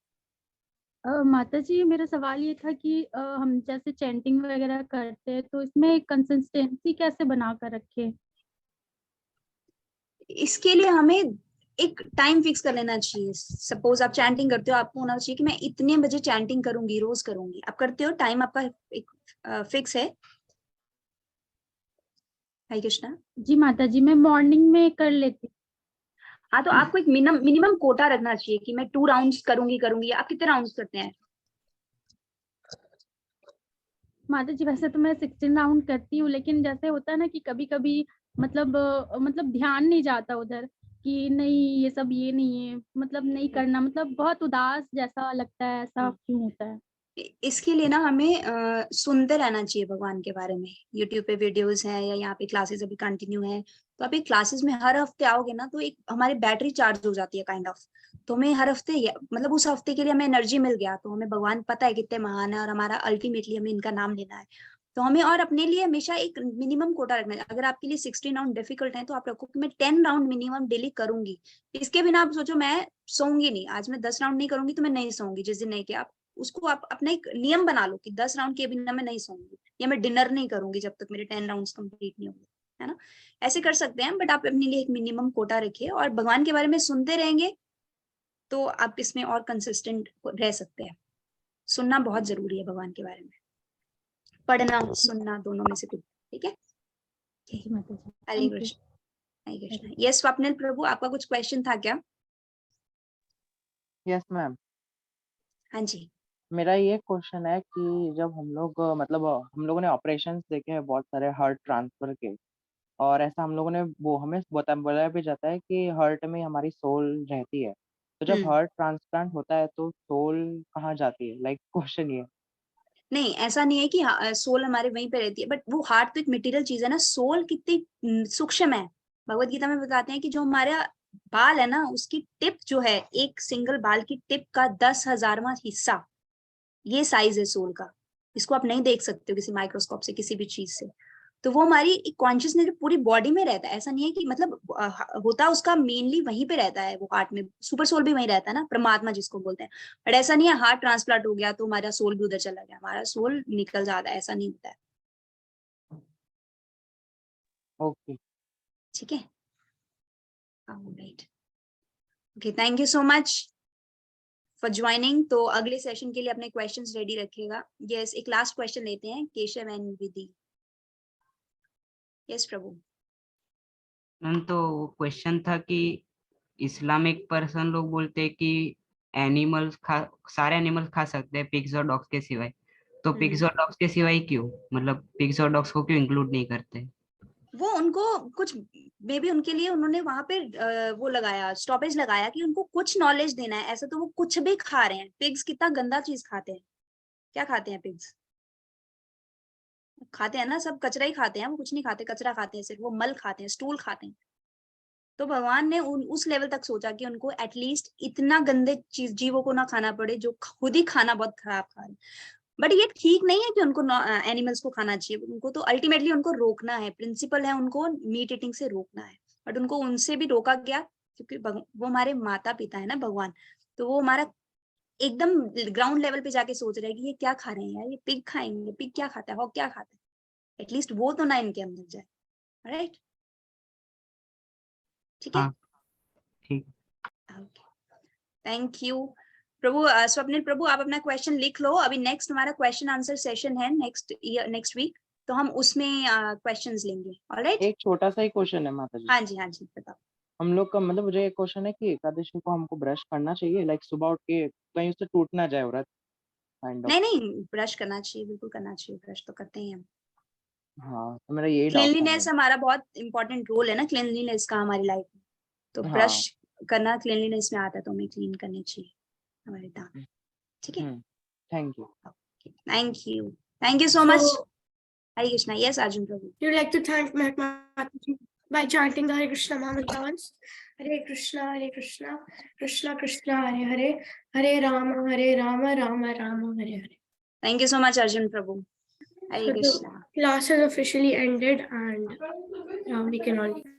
माता जी मेरा सवाल ये था कि हम जैसे चैंटिंग वगैरह करते हैं तो इसमें कंसिस्टेंसी कैसे बना कर रखें? इसके लिए हमें एक टाइम फिक्स कर लेना चाहिए. सपोज आप चैंटिंग करते हो, आपको होना चाहिए कि मैं इतने बजे चैंटिंग करूंगी, रोज करूंगी. आप करते हो, टाइम आपका एक फिक्स है? हरे कृष्णा. जी माता जी, मैं मॉर्निंग में कर लेती. हाँ, तो आपको एक मिनिमम कोटा रखना चाहिए कि मैं 2 राउंड्स करूंगी. आप कितने राउंड्स करते हैं? माता जी वैसे तो मैं 16 राउंड करती हूँ, लेकिन जैसे होता है ना कि कभी कभी मतलब ध्यान नहीं जाता उधर कि नहीं ये सब ये नहीं है, मतलब नहीं करना, मतलब बहुत उदास जैसा लगता है. ऐसा क्यों होता है? इसके लिए ना हमें सुनते रहना चाहिए भगवान के बारे में. यूट्यूब पे वीडियोस हैं या यहाँ पे क्लासेस अभी कंटिन्यू है, तो आप एक क्लासेस में हर हफ्ते आओगे ना, तो एक हमारी बैटरी चार्ज हो जाती है काइंड ऑफ. तो हमें हर हफ्ते मतलब उस हफ्ते के लिए हमें एनर्जी मिल गया, तो हमें भगवान पता है कितने महान है और हमारा अल्टीमेटली हमें इनका नाम लेना है. तो हमें और अपने लिए हमेशा एक मिनिमम कोटा रखना है. अगर आपके लिए 16 राउंड डिफिकल्ट है तो आप रखो कि मैं 10 राउंड मिनिमम डेली करूंगी. इसके बिना आप सोचो मैं सोऊंगी नहीं, आज मैं 10 राउंड नहीं करूंगी तो मैं नहीं सोऊंगी. जिस दिन नहीं किया, आप उसको आप अपना एक नियम बना लो कि 10 राउंड के बिना मैं नहीं सोऊंगी, या मैं डिनर नहीं करूंगी जब तक मेरे 10 राउंड्स कंप्लीट नहीं होंगे, है ना. ऐसे कर सकते हैं, बट आप अपने लिए एक मिनिमम कोटा रखिए और भगवान के बारे में सुनते रहेंगे तो आप इसमें और कंसिस्टेंट रह सकते हैं. सुनना बहुत जरूरी है भगवान के बारे में, पढ़ना सुनना दोनों में से कुछ. ठीक है. जी माता जी. हरे कृष्ण. हरे कृष्ण. यस स्वप्निल प्रभु, आपका कुछ क्वेश्चन था क्या? Yes ma'am. हाँ जी. मेरा ये क्वेश्चन है कि जब हम लोग मतलब हम लोगों ने ऑपरेशंस देखे हैं बहुत सारे हार्ट ट्रांसफर के, और ऐसा हम लोगों ने वो हमें बताया भी जाता है कि हार्ट में हमारी सोल रहती है. तो जब हार्ट ट्रांसप्लांट होता है तो सोल कहाँ जाती है? लाइक क्वेश्चन ये. नहीं, ऐसा नहीं है कि सोल हमारे वहीं पे रहती है, बट वो हार्ट तो एक मटेरियल चीज है ना. सोल कितनी सूक्ष्म है. भगवत गीता में बताते हैं कि जो हमारा बाल है ना, उसकी टिप जो है, एक सिंगल बाल की टिप का 10,000वां हिस्सा, ये साइज है सोल का. इसको आप नहीं देख सकते हो किसी माइक्रोस्कोप से, किसी भी चीज से. तो वो हमारी कॉन्शियसनेस पूरी बॉडी में रहता है. ऐसा नहीं है कि मतलब होता उसका मेनली वहीं पे रहता है वो हार्ट में. सुपर सोल भी वहीं रहता है ना, परमात्मा जिसको बोलते हैं. बट ऐसा नहीं है हार्ट ट्रांसप्लांट हो गया तो हमारा सोल भी उधर चला गया, हमारा सोल निकल जाता है, ऐसा नहीं होता है. ओके. ठीक है. Right. Okay, thank you so much for joining. तो अगले सेशन के लिए अपने क्वेश्चंस रेडी रखिएगा. यस, एक लास्ट क्वेश्चन लेते हैं, Keshav and Vidhi. Yes Prabhu. Ma'am तो वो क्वेश्चन था कि इस्लामिक पर्सन लोग बोलते हैं कि सारे एनिमल्स खा सकते हैं पिग्स और डॉग्स के सिवाय. तो पिग्स और डॉग्स के सिवाय क्यों, मतलब पिग्स और डॉग्स को क्यों इंक्लूड नहीं करते? वो उनको कुछ मे बी उनके लिए उन्होंने वहां पे वो लगाया, स्टॉपेज लगाया कि उनको कुछ नॉलेज देना है. ऐसा तो वो कुछ भी खा रहे हैं. पिग्स कितना गंदा चीज खाते हैं. क्या खाते हैं पिग्स? खाते हैं ना, सब कचरा ही खाते हैं, वो कुछ नहीं खाते, कचरा खाते हैं सिर्फ, वो मल खाते हैं, स्टूल खाते हैं। तो भगवान ने उस लेवल तक सोचा कि उनको एटलीस्ट इतना गंदे चीज जीवों को ना खाना पड़े जो खुद ही खाना बहुत खराब खा रहे। बट ये ठीक नहीं है कि उनको एनिमल्स को खाना चाहिए, उनको तो अल्टीमेटली उनको रोकना है, प्रिंसिपल है उनको मीट ईटिंग से रोकना है। बट उनको उनसे भी रोका गया क्योंकि वो हमारे माता पिता है ना भगवान, तो वो हमारा एकदम ग्राउंड लेवल पे जाके सोच रहे हैं कि ये क्या खा रहे हैं यार, ये पिग खाएंगे, पिग क्या खाता है, हॉग क्या खाता है, एटलीस्ट वो तो ना इनके अंदर जाए। राइट, ठीक है, हाँ ठीक। थैंक यू प्रभु। स्वप्निल प्रभु, आप अपना क्वेश्चन लिख लो, अभी नेक्स्ट हमारा क्वेश्चन आंसर सेशन है नेक्स्ट वीक, तो हम उसमें क्वेश्चंस लेंगे। ऑलराइट, एक छोटा सा ही क्वेश्चन है माता जी। हाँ जी, हाँ जी, बताओ। हम लोग का मतलब मुझे एक क्वेश्चन है कि एकादशी को हमको ब्रश करना चाहिए, लाइक सुबह उठ के कहीं उससे टूट ना जाए व्रत, काइंड ऑफ। नहीं नहीं, ब्रश करना चाहिए, बिल्कुल करना चाहिए, ब्रश तो करते हैं हम। हाँ, तो मेरा यही डाउट था क्लीनलीनेस मैम। हमारा बहुत इंपॉर्टेंट रोल है ना, क्लीनलीनेस का हमारी लाइफ में, तो ब्रश हाँ। करना क्लीनलीनेस में आता है, तो हमें क्लीन करनी चाहिए हमारे दांत। ठीक है, thank you. Thank you so much. So, Hare Krishna. Yes Arjun Prabhu. you'd like to thank Mataji by chanting the Hare Krishna Mantra once. Hare Krishna, Krishna Krishna, Hare Hare, Hare Rama, Rama Rama, Hare Hare. Thank you so much Arjun Prabhu. Hare So the Krishna. class has officially ended and we can all leave.